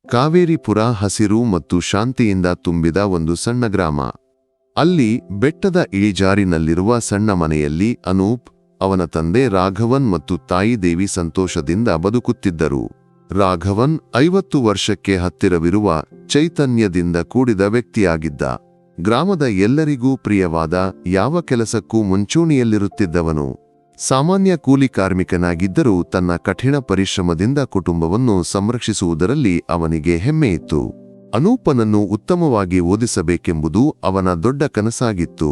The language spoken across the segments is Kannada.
ಕಾವೇರಿಪುರ ಹಸಿರು ಮತ್ತು ಶಾಂತಿಯಿಂದ ತುಂಬಿದ ಒಂದು ಸಣ್ಣ ಗ್ರಾಮ. ಅಲ್ಲಿ ಬೆಟ್ಟದ ಇಳಿಜಾರಿನಲ್ಲಿರುವ ಸಣ್ಣ ಮನೆಯಲ್ಲಿ ಅನೂಪ್, ಅವನ ತಂದೆ ರಾಘವನ್ ಮತ್ತು ತಾಯಿ ದೇವಿ ಸಂತೋಷದಿಂದ ಬದುಕುತ್ತಿದ್ದರು. ರಾಘವನ್ 50 ವರ್ಷಕ್ಕೆ ಹತ್ತಿರವಿರುವ ಚೈತನ್ಯದಿಂದ ಕೂಡಿದ ವ್ಯಕ್ತಿಯಾಗಿದ್ದ. ಗ್ರಾಮದ ಎಲ್ಲರಿಗೂ ಪ್ರಿಯವಾದ, ಯಾವ ಕೆಲಸಕ್ಕೂ ಮುಂಚೂಣಿಯಲ್ಲಿರುತ್ತಿದ್ದವನು. ಸಾಮಾನ್ಯ ಕೂಲಿ ಕಾರ್ಮಿಕನಾಗಿದ್ದರೂ ತನ್ನ ಕಠಿಣ ಪರಿಶ್ರಮದಿಂದ ಕುಟುಂಬವನ್ನು ಸಂರಕ್ಷಿಸುವುದರಲ್ಲಿ ಅವನಿಗೆ ಹೆಮ್ಮೆಯಿತ್ತು. ಅನೂಪನನ್ನು ಉತ್ತಮವಾಗಿ ಓದಿಸಬೇಕೆಂಬುದು ಅವನ ದೊಡ್ಡ ಕನಸಾಗಿತ್ತು.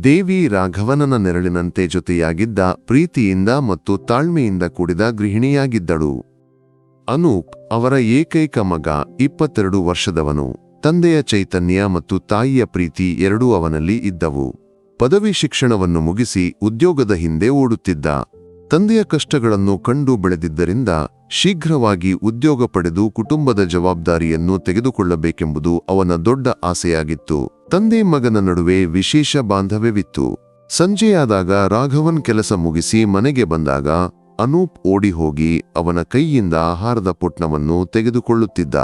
ದೇವಿ ರಾಘವನನ ನೆರಳಿನಂತೆ ಜೊತೆಯಾಗಿದ್ದ, ಪ್ರೀತಿಯಿಂದ ಮತ್ತು ತಾಳ್ಮೆಯಿಂದ ಕೂಡಿದ ಗೃಹಿಣಿಯಾಗಿದ್ದಳು. ಅನೂಪ್ ಅವರ ಏಕೈಕ ಮಗ, 22 ವರ್ಷದವನು. ತಂದೆಯ ಚೈತನ್ಯ ಮತ್ತು ತಾಯಿಯ ಪ್ರೀತಿ ಎರಡೂ ಅವನಲ್ಲಿ ಇದ್ದವು. ಪದವಿ ಶಿಕ್ಷಣವನ್ನು ಮುಗಿಸಿ ಉದ್ಯೋಗದ ಹಿಂದೆ ಓಡುತ್ತಿದ್ದ. ತಂದೆಯ ಕಷ್ಟಗಳನ್ನು ಕಂಡು ಬೆಳೆದಿದ್ದರಿಂದ ಶೀಘ್ರವಾಗಿ ಉದ್ಯೋಗ ಪಡೆದು ಕುಟುಂಬದ ಜವಾಬ್ದಾರಿಯನ್ನು ತೆಗೆದುಕೊಳ್ಳಬೇಕೆಂಬುದು ಅವನ ದೊಡ್ಡ ಆಸೆಯಾಗಿತ್ತು. ತಂದೆ ಮಗನ ನಡುವೆ ವಿಶೇಷ ಬಾಂಧವ್ಯವಿತ್ತು. ಸಂಜೆಯಾದಾಗ ರಾಘವನ್ ಕೆಲಸ ಮುಗಿಸಿ ಮನೆಗೆ ಬಂದಾಗ ಅನೂಪ್ ಓಡಿ ಹೋಗಿ ಅವನ ಕೈಯಿಂದ ಆಹಾರದ ಪೊಟ್ಣವನ್ನು ತೆಗೆದುಕೊಳ್ಳುತ್ತಿದ್ದ.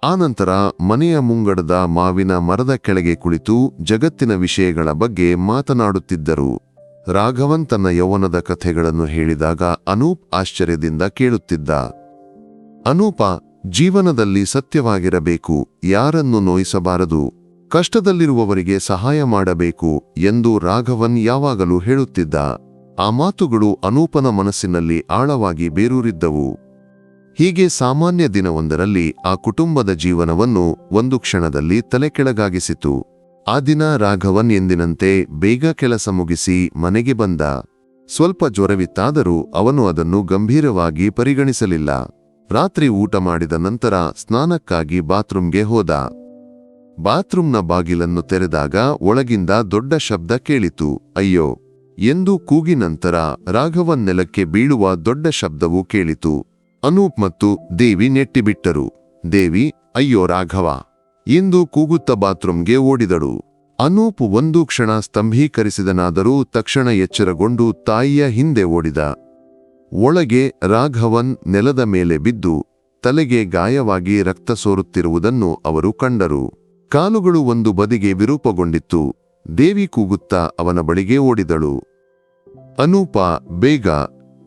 ಆನಂತರ ಮನೆಯ ಮುಂಗಡದ ಮಾವಿನ ಮರದ ಕೆಳಗೆ ಕುಳಿತು ಜಗತ್ತಿನ ವಿಷಯಗಳ ಬಗ್ಗೆ ಮಾತನಾಡುತ್ತಿದ್ದರು. ರಾಘವನ್ ತನ್ನ ಯೌವನದ ಕಥೆಗಳನ್ನು ಹೇಳಿದಾಗ ಅನೂಪ್ ಆಶ್ಚರ್ಯದಿಂದ ಕೇಳುತ್ತಿದ್ದ. ಅನೂಪ, ಜೀವನದಲ್ಲಿ ಸತ್ಯವಾಗಿರಬೇಕು, ಯಾರನ್ನು ನೋಯಿಸಬಾರದು, ಕಷ್ಟದಲ್ಲಿರುವವರಿಗೆ ಸಹಾಯ ಮಾಡಬೇಕು ಎಂದು ರಾಘವನ್ ಯಾವಾಗಲೂ ಹೇಳುತ್ತಿದ್ದ. ಆ ಮಾತುಗಳು ಅನೂಪನ ಮನಸ್ಸಿನಲ್ಲಿ ಆಳವಾಗಿ ಬೇರೂರಿದ್ದವು. ಹೀಗೆ ಸಾಮಾನ್ಯ ದಿನವೊಂದರಲ್ಲಿ ಆ ಕುಟುಂಬದ ಜೀವನವನ್ನು ಒಂದು ಕ್ಷಣದಲ್ಲಿ ತಲೆಕೆಳಗಾಗಿಸಿತು. ಆ ದಿನ ರಾಘವನ್ ಎಂದಿನಂತೆ ಬೇಗ ಕೆಲಸ ಮುಗಿಸಿ ಮನೆಗೆ ಬಂದ. ಸ್ವಲ್ಪ ಜ್ವರವಿತ್ತಾದರೂ ಅವನು ಅದನ್ನು ಗಂಭೀರವಾಗಿ ಪರಿಗಣಿಸಲಿಲ್ಲ. ರಾತ್ರಿ ಊಟ ಮಾಡಿದ ನಂತರ ಸ್ನಾನಕ್ಕಾಗಿ ಬಾತ್ರೂಂಗೆ ಹೋದ. ಬಾತ್ರೂಂನ ಬಾಗಿಲನ್ನು ತೆರೆದಾಗ ಒಳಗಿಂದ ದೊಡ್ಡ ಶಬ್ದ ಕೇಳಿತು. ಅಯ್ಯೋ ಎಂದು ಕೂಗಿ ನಂತರ ರಾಘವನ್ ನೆಲಕ್ಕೆ ಬೀಳುವ ದೊಡ್ಡ ಶಬ್ದವೂ ಕೇಳಿತು. ಅನೂಪ್ ಮತ್ತು ದೇವಿ ನೆಟ್ಟಿಬಿಟ್ಟರು. ದೇವಿ, ಅಯ್ಯೋ ರಾಘವ ಎಂದು ಕೂಗುತ್ತಾ ಬಾತ್ರೂಂಗೆ ಓಡಿದಳು. ಅನೂಪ್ ಒಂದು ಕ್ಷಣ ಸ್ತಂಭೀಕರಿಸಿದನಾದರೂ ತಕ್ಷಣ ಎಚ್ಚರಗೊಂಡು ತಾಯಿಯ ಹಿಂದೆ ಓಡಿದ. ಒಳಗೆ ರಾಘವನ್ ನೆಲದ ಮೇಲೆ ಬಿದ್ದು ತಲೆಗೆ ಗಾಯವಾಗಿ ರಕ್ತ ಸೋರುತ್ತಿರುವುದನ್ನು ಅವರು ಕಂಡರು. ಕಾಲುಗಳು ಒಂದು ಬದಿಗೆ ವಿರೂಪಗೊಂಡಿತ್ತು. ದೇವಿ ಕೂಗುತ್ತಾ ಅವನ ಬಳಿಗೆ ಓಡಿದಳು. ಅನೂಪ, ಬೇಗ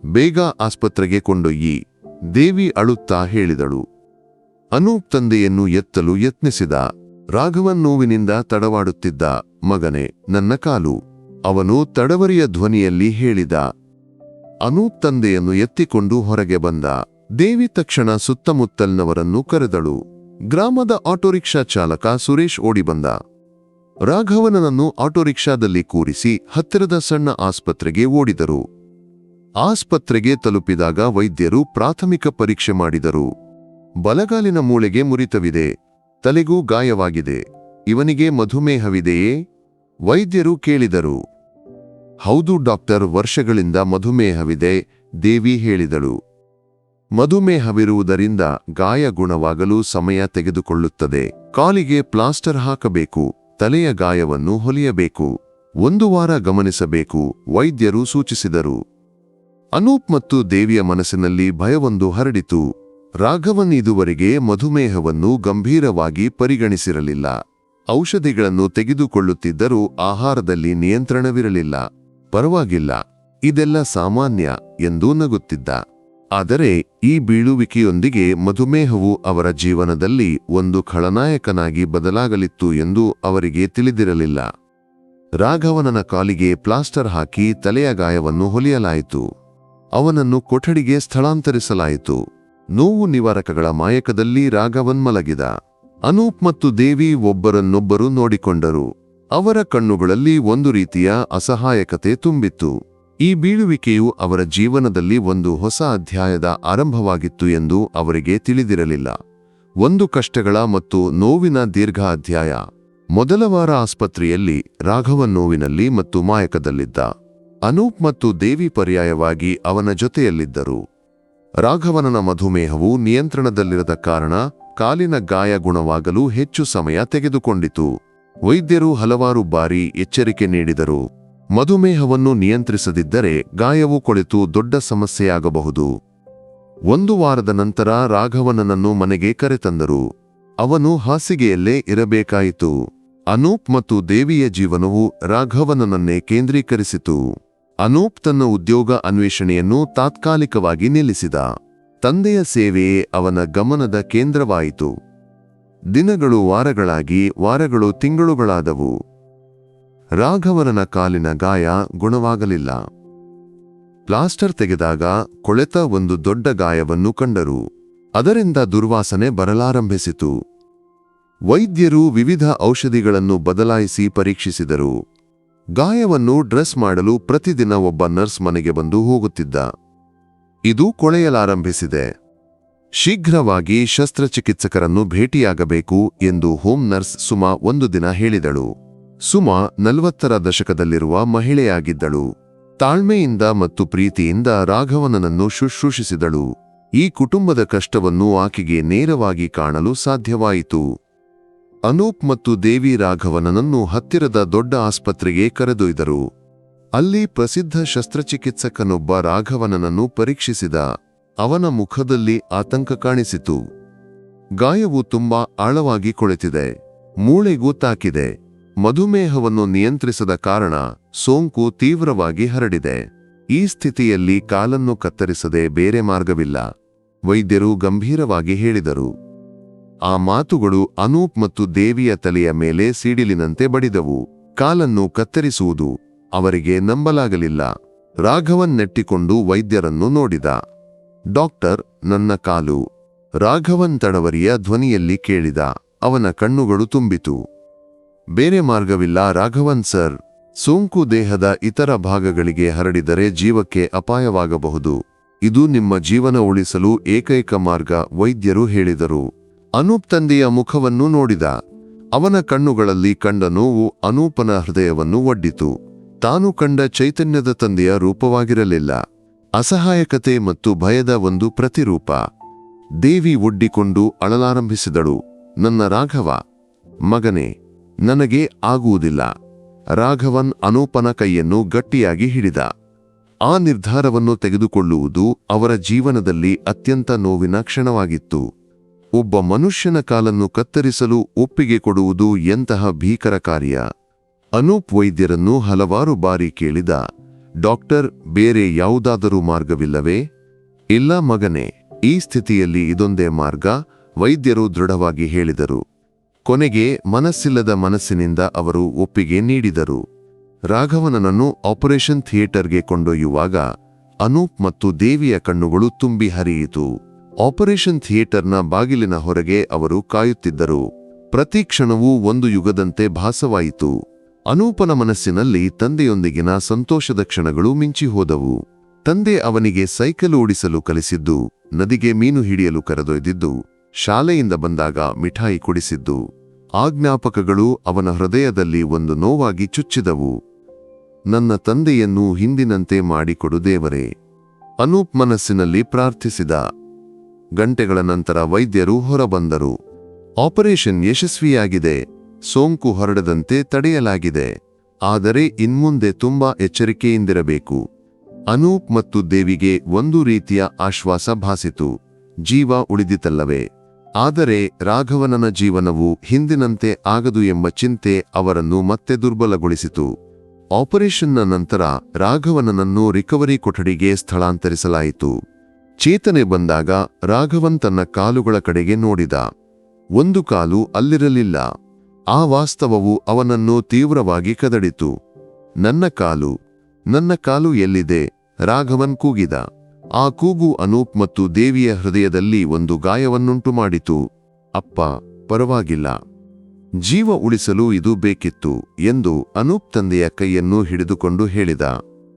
ಬೇಗ ಆಸ್ಪತ್ರೆಗೆ ಕೊಂಡೊಯ್ಯಿ, ದೇವಿ ಅಳುತ್ತಾ ಹೇಳಿದಳು. ಅನೂಪ್ ತಂದೆಯನ್ನು ಎತ್ತಲು ಯತ್ನಿಸಿದ. ರಾಘವನ್ ನೋವಿನಿಂದ ತಡವಾಡುತ್ತಿದ್ದ. ಮಗನೇ, ನನ್ನ ಕಾಲು, ಅವನು ತಡವರಿಯ ಧ್ವನಿಯಲ್ಲಿ ಹೇಳಿದ. ಅನೂಪ್ ತಂದೆಯನ್ನು ಎತ್ತಿಕೊಂಡು ಹೊರಗೆ ಬಂದ. ದೇವಿ ತಕ್ಷಣ ಸುತ್ತಮುತ್ತಲಿನವರನ್ನು ಕರೆದಳು. ಗ್ರಾಮದ ಆಟೋರಿಕ್ಷಾ ಚಾಲಕ ಸುರೇಶ್ ಓಡಿಬಂದ. ರಾಘವನನನ್ನು ಆಟೋರಿಕ್ಷಾದಲ್ಲಿ ಕೂರಿಸಿ ಹತ್ತಿರದ ಸಣ್ಣ ಆಸ್ಪತ್ರೆಗೆ ಓಡಿದರು. ಆಸ್ಪತ್ರೆಗೆ ತಲುಪಿದಾಗ ವೈದ್ಯರು ಪ್ರಾಥಮಿಕ ಪರೀಕ್ಷೆ ಮಾಡಿದರು. ಬಲಗಾಲಿನ ಮೂಳೆಗೆ ಮುರಿತವಿದೆ, ತಲೆಗೂ ಗಾಯವಾಗಿದೆ. ಇವನಿಗೆ ಮಧುಮೇಹವಿದೆಯೇ? ವೈದ್ಯರು ಕೇಳಿದರು. ಹೌದು ಡಾಕ್ಟರ್, ವರ್ಷಗಳಿಂದ ಮಧುಮೇಹವಿದೆ, ದೇವಿ ಹೇಳಿದಳು. ಮಧುಮೇಹವಿರುವುದರಿಂದ ಗಾಯ ಗುಣವಾಗಲು ಸಮಯ ತೆಗೆದುಕೊಳ್ಳುತ್ತದೆ. ಕಾಲಿಗೆ ಪ್ಲಾಸ್ಟರ್ ಹಾಕಬೇಕು, ತಲೆಯ ಗಾಯವನ್ನು ಹೊಲಿಯಬೇಕು, 1 ವಾರ ಗಮನಿಸಬೇಕು, ವೈದ್ಯರು ಸೂಚಿಸಿದರು. ಅನೂಪ್ ಮತ್ತು ದೇವಿಯ ಮನಸ್ಸಿನಲ್ಲಿ ಭಯವೊಂದು ಹರಡಿತು. ರಾಘವನ್ ಇದುವರೆಗೆ ಮಧುಮೇಹವನ್ನು ಗಂಭೀರವಾಗಿ ಪರಿಗಣಿಸಿರಲಿಲ್ಲ. ಔಷಧಿಗಳನ್ನು ತೆಗೆದುಕೊಳ್ಳುತ್ತಿದ್ದರೂ ಆಹಾರದಲ್ಲಿ ನಿಯಂತ್ರಣವಿರಲಿಲ್ಲ. ಪರವಾಗಿಲ್ಲ, ಇದೆಲ್ಲ ಸಾಮಾನ್ಯ ಎಂದು ನಗುತ್ತಿದ್ದ. ಆದರೆ ಈ ಬೀಳುವಿಕೆಯೊಂದಿಗೆ ಮಧುಮೇಹವು ಅವರ ಜೀವನದಲ್ಲಿ ಒಂದು ಖಳನಾಯಕನಾಗಿ ಬದಲಾಗಲಿತ್ತು ಎಂದು ಅವರಿಗೆ ತಿಳಿದಿರಲಿಲ್ಲ. ರಾಘವನನ ಕಾಲಿಗೆ ಪ್ಲಾಸ್ಟರ್ ಹಾಕಿ ತಲೆಯ ಗಾಯವನ್ನು ಹೊಲಿಯಲಾಯಿತು. ಅವನನ್ನು ಕೊಠಡಿಗೆ ಸ್ಥಳಾಂತರಿಸಲಾಯಿತು. ನೋವು ನಿವಾರಕಗಳ ಮಾಯಕದಲ್ಲಿ ರಾಘವನ್ ಮಲಗಿದ. ಅನೂಪ್ ಮತ್ತು ದೇವಿ ಒಬ್ಬರನ್ನೊಬ್ಬರು ನೋಡಿಕೊಂಡರು. ಅವರ ಕಣ್ಣುಗಳಲ್ಲಿ ಒಂದು ರೀತಿಯ ಅಸಹಾಯಕತೆ ತುಂಬಿತ್ತು. ಈ ಬೀಳುವಿಕೆಯು ಅವರ ಜೀವನದಲ್ಲಿ ಒಂದು ಹೊಸ ಅಧ್ಯಾಯದ ಆರಂಭವಾಗಿತ್ತು ಎಂದು ಅವರಿಗೆ ತಿಳಿದಿರಲಿಲ್ಲ. ಒಂದು ಕಷ್ಟಗಳ ಮತ್ತು ನೋವಿನ ದೀರ್ಘ ಅಧ್ಯಾಯ. ಮೊದಲ ವಾರ ಆಸ್ಪತ್ರೆಯಲ್ಲಿ ರಾಘವನ್ ನೋವಿನಲ್ಲಿ ಮತ್ತು ಮಾಯಕದಲ್ಲಿದ್ದ. ಅನೂಪ್ ಮತ್ತು ದೇವಿ ಪರ್ಯಾಯವಾಗಿ ಅವನ ಜೊತೆಯಲ್ಲಿದ್ದರು. ರಾಘವನನ ಮಧುಮೇಹವು ನಿಯಂತ್ರಣದಲ್ಲಿರದ ಕಾರಣ ಕಾಲಿನ ಗಾಯ ಗುಣವಾಗಲು ಹೆಚ್ಚು ಸಮಯ ತೆಗೆದುಕೊಂಡಿತು. ವೈದ್ಯರು ಹಲವಾರು ಬಾರಿ ಎಚ್ಚರಿಕೆ ನೀಡಿದರು. ಮಧುಮೇಹವನ್ನು ನಿಯಂತ್ರಿಸದಿದ್ದರೆ ಗಾಯವು ಕೊಳೆತು ದೊಡ್ಡ ಸಮಸ್ಯೆಯಾಗಬಹುದು. 1 ವಾರದ ನಂತರ ರಾಘವನನ್ನು ಮನೆಗೆ ಕರೆತಂದರು. ಅವನು ಹಾಸಿಗೆಯಲ್ಲೇ ಇರಬೇಕಾಯಿತು. ಅನೂಪ್ ಮತ್ತು ದೇವಿಯ ಜೀವನವು ರಾಘವನನ್ನೇ ಕೇಂದ್ರೀಕರಿಸಿತು. ಅನೂಪ್ ತನ್ನ ಉದ್ಯೋಗ ಅನ್ವೇಷಣೆಯನ್ನು ತಾತ್ಕಾಲಿಕವಾಗಿ ನಿಲ್ಲಿಸಿದ. ತಂದೆಯ ಸೇವೆಯೇ ಅವನ ಗಮನದ ಕೇಂದ್ರವಾಯಿತು. ದಿನಗಳು ವಾರಗಳಾಗಿ, ವಾರಗಳು ತಿಂಗಳುಗಳಾದವು. ರಾಘವನನ ಕಾಲಿನ ಗಾಯ ಗುಣವಾಗಲಿಲ್ಲ. ಪ್ಲಾಸ್ಟರ್ ತೆಗೆದಾಗ ಕೊಳೆತ ಒಂದು ದೊಡ್ಡ ಗಾಯವನ್ನು ಕಂಡರು. ಅದರಿಂದ ದುರ್ವಾಸನೆ ಬರಲಾರಂಭಿಸಿತು. ವೈದ್ಯರು ವಿವಿಧ ಔಷಧಿಗಳನ್ನು ಬದಲಾಯಿಸಿ ಪರೀಕ್ಷಿಸಿದರು. ಗಾಯವನ್ನು ಡ್ರೆಸ್ ಮಾಡಲು ಪ್ರತಿದಿನ ಒಬ್ಬ ನರ್ಸ್ ಮನೆಗೆ ಬಂದು ಹೋಗುತ್ತಿದ್ದ. ಇದು ಕೊಳೆಯಲಾರಂಭಿಸಿದೆ. ಶೀಘ್ರವಾಗಿ ಶಸ್ತ್ರಚಿಕಿತ್ಸಕರನ್ನು ಭೇಟಿಯಾಗಬೇಕು ಎಂದು ಹೋಮ್ ನರ್ಸ್ ಸುಮಾ ಒಂದು ದಿನ ಹೇಳಿದಳು. ಸುಮಾ 40ರ ದಶಕದಲ್ಲಿರುವ ಮಹಿಳೆಯಾಗಿದ್ದಳು. ತಾಳ್ಮೆಯಿಂದ ಮತ್ತು ಪ್ರೀತಿಯಿಂದ ರಾಘವನನನ್ನು ಶುಶ್ರೂಷಿಸಿದಳು. ಈ ಕುಟುಂಬದ ಕಷ್ಟವನ್ನು ಆಕೆಗೆ ನೇರವಾಗಿ ಕಾಣಲು ಸಾಧ್ಯವಾಯಿತು. ಅನೂಪ್ ಮತ್ತು ದೇವಿ ರಾಘವನನನ್ನು ಹತ್ತಿರದ ದೊಡ್ಡ ಆಸ್ಪತ್ರೆಗೆ ಕರೆದೊಯ್ದರು. ಅಲ್ಲಿ ಪ್ರಸಿದ್ಧ ಶಸ್ತ್ರಚಿಕಿತ್ಸಕನೊಬ್ಬ ರಾಘವನನನ್ನು ಪರೀಕ್ಷಿಸಿದ. ಅವನ ಮುಖದಲ್ಲಿ ಆತಂಕ ಕಾಣಿಸಿತು. ಗಾಯವು ತುಂಬಾ ಆಳವಾಗಿ ಕೊಳೆತಿದೆ. ಮೂಳೆಗೂ ತಾಕಿದೆ. ಮಧುಮೇಹವನ್ನು ನಿಯಂತ್ರಿಸದ ಕಾರಣ ಸೋಂಕು ತೀವ್ರವಾಗಿ ಹರಡಿದೆ. ಈ ಸ್ಥಿತಿಯಲ್ಲಿ ಕಾಲನ್ನು ಕತ್ತರಿಸದೆ ಬೇರೆ ಮಾರ್ಗವಿಲ್ಲ, ವೈದ್ಯರು ಗಂಭೀರವಾಗಿ ಹೇಳಿದರು. ಆ ಮಾತುಗಳು ಅನೂಪ್ ಮತ್ತು ದೇವಿಯ ತಲೆಯ ಮೇಲೆ ಸಿಡಿಲಿನಂತೆ ಬಡಿದವು. ಕಾಲನ್ನು ಕತ್ತರಿಸುವುದು ಅವರಿಗೆ ನಂಬಲಾಗಲಿಲ್ಲ. ರಾಘವನ್ ನೆಟ್ಟಿಕೊಂಡು ವೈದ್ಯರನ್ನು ನೋಡಿದ. ಡಾಕ್ಟರ್, ನನ್ನ ಕಾಲು. ರಾಘವನ್ ತಡವರಿಯ ಧ್ವನಿಯಲ್ಲಿ ಕೇಳಿದ. ಅವನ ಕಣ್ಣುಗಳು ತುಂಬಿತು. ಬೇರೆ ಮಾರ್ಗವಿಲ್ಲ ರಾಘವನ್ ಸರ್. ಸೋಂಕು ದೇಹದ ಇತರ ಭಾಗಗಳಿಗೆ ಹರಡಿದರೆ ಜೀವಕ್ಕೆ ಅಪಾಯವಾಗಬಹುದು. ಇದು ನಿಮ್ಮ ಜೀವನ ಉಳಿಸಲು ಏಕೈಕ ಮಾರ್ಗ, ವೈದ್ಯರು ಹೇಳಿದರು. ಅನೂಪ್ ತಂದೆಯ ಮುಖವನ್ನು ನೋಡಿದ. ಅವನ ಕಣ್ಣುಗಳಲ್ಲಿ ಕಂಡ ನೋವು ಅನೂಪನ ಹೃದಯವನ್ನು ಒಡ್ಡಿತು. ತಾನು ಕಂಡ ಚೈತನ್ಯದ ತಂದೆಯ ರೂಪವಾಗಿರಲಿಲ್ಲ. ಅಸಹಾಯಕತೆ ಮತ್ತು ಭಯದ ಒಂದು ಪ್ರತಿರೂಪ. ದೇವಿ ಒಡ್ಡಿಕೊಂಡು ಅಳಲಾರಂಭಿಸಿದಳು. ನನ್ನ ರಾಘವ, ಮಗನೇ, ನನಗೆ ಆಗುವುದಿಲ್ಲ. ರಾಘವನ್ ಅನೂಪನ ಕೈಯನ್ನು ಗಟ್ಟಿಯಾಗಿ ಹಿಡಿದ. ಆ ನಿರ್ಧಾರವನ್ನು ತೆಗೆದುಕೊಳ್ಳುವುದು ಅವರ ಜೀವನದಲ್ಲಿ ಅತ್ಯಂತ ನೋವಿನ ಕ್ಷಣವಾಗಿತ್ತು. ಒಬ್ಬ ಮನುಷ್ಯನ ಕಾಲನ್ನು ಕತ್ತರಿಸಲು ಒಪ್ಪಿಗೆ ಕೊಡುವುದು ಎಂತಹ ಭೀಕರ ಕಾರ್ಯ. ಅನೂಪ್ ವೈದ್ಯರನ್ನು ಹಲವಾರು ಬಾರಿ ಕೇಳಿದ. ಡಾಕ್ಟರ್, ಬೇರೆ ಯಾವುದಾದರೂ ಮಾರ್ಗವಿಲ್ಲವೇ? ಇಲ್ಲ ಮಗನೇ, ಈ ಸ್ಥಿತಿಯಲ್ಲಿ ಇದೊಂದೇ ಮಾರ್ಗ, ವೈದ್ಯರು ದೃಢವಾಗಿ ಹೇಳಿದರು. ಕೊನೆಗೆ ಮನಸ್ಸಿಲ್ಲದ ಮನಸ್ಸಿನಿಂದ ಅವರು ಒಪ್ಪಿಗೆ ನೀಡಿದರು. ರಾಘವನನನ್ನು ಆಪರೇಷನ್ ಥಿಯೇಟರ್ಗೆ ಕೊಂಡೊಯ್ಯುವಾಗ ಅನೂಪ್ ಮತ್ತು ದೇವಿಯ ಕಣ್ಣುಗಳು ತುಂಬಿ ಹರಿಯಿತು. ಆಪರೇಷನ್ ಥಿಯೇಟರ್ನ ಬಾಗಿಲಿನ ಹೊರಗೆ ಅವರು ಕಾಯುತ್ತಿದ್ದರು. ಪ್ರತಿ ಕ್ಷಣವೂ ಒಂದು ಯುಗದಂತೆ ಭಾಸವಾಯಿತು. ಅನೂಪನ ಮನಸ್ಸಿನಲ್ಲಿ ತಂದೆಯೊಂದಿಗಿನ ಸಂತೋಷದ ಕ್ಷಣಗಳು ಮಿಂಚಿ ಹೋದವು. ತಂದೆ ಅವನಿಗೆ ಸೈಕಲ್ ಓಡಿಸಲು ಕಲಿಸಿದ್ದು, ನದಿಗೆ ಮೀನು ಹಿಡಿಯಲು ಕರೆದೊಯ್ದಿದ್ದು, ಶಾಲೆಯಿಂದ ಬಂದಾಗ ಮಿಠಾಯಿ ಕೊಡಿಸಿದ್ದು, ಆ ಜ್ಞಾಪಕಗಳು ಅವನ ಹೃದಯದಲ್ಲಿ ಒಂದು ನೋವಾಗಿ ಚುಚ್ಚಿದವು. ನನ್ನ ತಂದೆಯನ್ನು ಹಿಂದಿನಂತೆ ಮಾಡಿಕೊಡು ದೇವರೇ, ಅನೂಪ್ ಮನಸ್ಸಿನಲ್ಲಿ ಪ್ರಾರ್ಥಿಸಿದ. ಗಂಟೆಗಳ ನಂತರ ವೈದ್ಯರು ಹೊರಬಂದರು. ಆಪರೇಷನ್ ಯಶಸ್ವಿಯಾಗಿದೆ. ಸೋಂಕು ಹರಡದಂತೆ ತಡೆಯಲಾಗಿದೆ. ಆದರೆ ಇನ್ಮುಂದೆ ತುಂಬಾ ಎಚ್ಚರಿಕೆಯಿಂದಿರಬೇಕು. ಅನೂಪ್ ಮತ್ತು ದೇವಿಗೆ ಒಂದು ರೀತಿಯ ಆಶ್ವಾಸ ಭಾಸಿತು. ಜೀವ ಉಳಿದಿತಲ್ಲವೇ? ಆದರೆ ರಾಘವನನ ಜೀವನವು ಹಿಂದಿನಂತೆ ಆಗದು ಎಂಬ ಚಿಂತೆ ಅವರನ್ನು ಮತ್ತೆ ದುರ್ಬಲಗೊಳಿಸಿತು. ಆಪರೇಷನ್ನ ನಂತರ ರಾಘವನನನ್ನು ರಿಕವರಿ ಕೊಠಡಿಗೆ ಸ್ಥಳಾಂತರಿಸಲಾಯಿತು. ಚೇತನೆ ಬಂದಾಗ ರಾಘವನ್ ತನ್ನ ಕಾಲುಗಳ ಕಡೆಗೆ ನೋಡಿದ. ಒಂದು ಕಾಲು ಅಲ್ಲಿರಲಿಲ್ಲ. ಆ ವಾಸ್ತವವು ಅವನನ್ನು ತೀವ್ರವಾಗಿ ಕದಡಿತು. ನನ್ನ ಕಾಲು ಎಲ್ಲಿದೆ? ರಾಘವನ್ ಕೂಗಿದ. ಆ ಕೂಗು ಅನೂಪ್ ಮತ್ತು ದೇವಿಯ ಹೃದಯದಲ್ಲಿ ಒಂದು ಗಾಯವನ್ನುಂಟು ಮಾಡಿತು. ಅಪ್ಪ, ಪರವಾಗಿಲ್ಲ. ಜೀವ ಉಳಿಸಲು ಇದು ಬೇಕಿತ್ತು ಎಂದು ಅನೂಪ್ ತಂದೆಯ ಕೈಯನ್ನು ಹಿಡಿದುಕೊಂಡು ಹೇಳಿದ.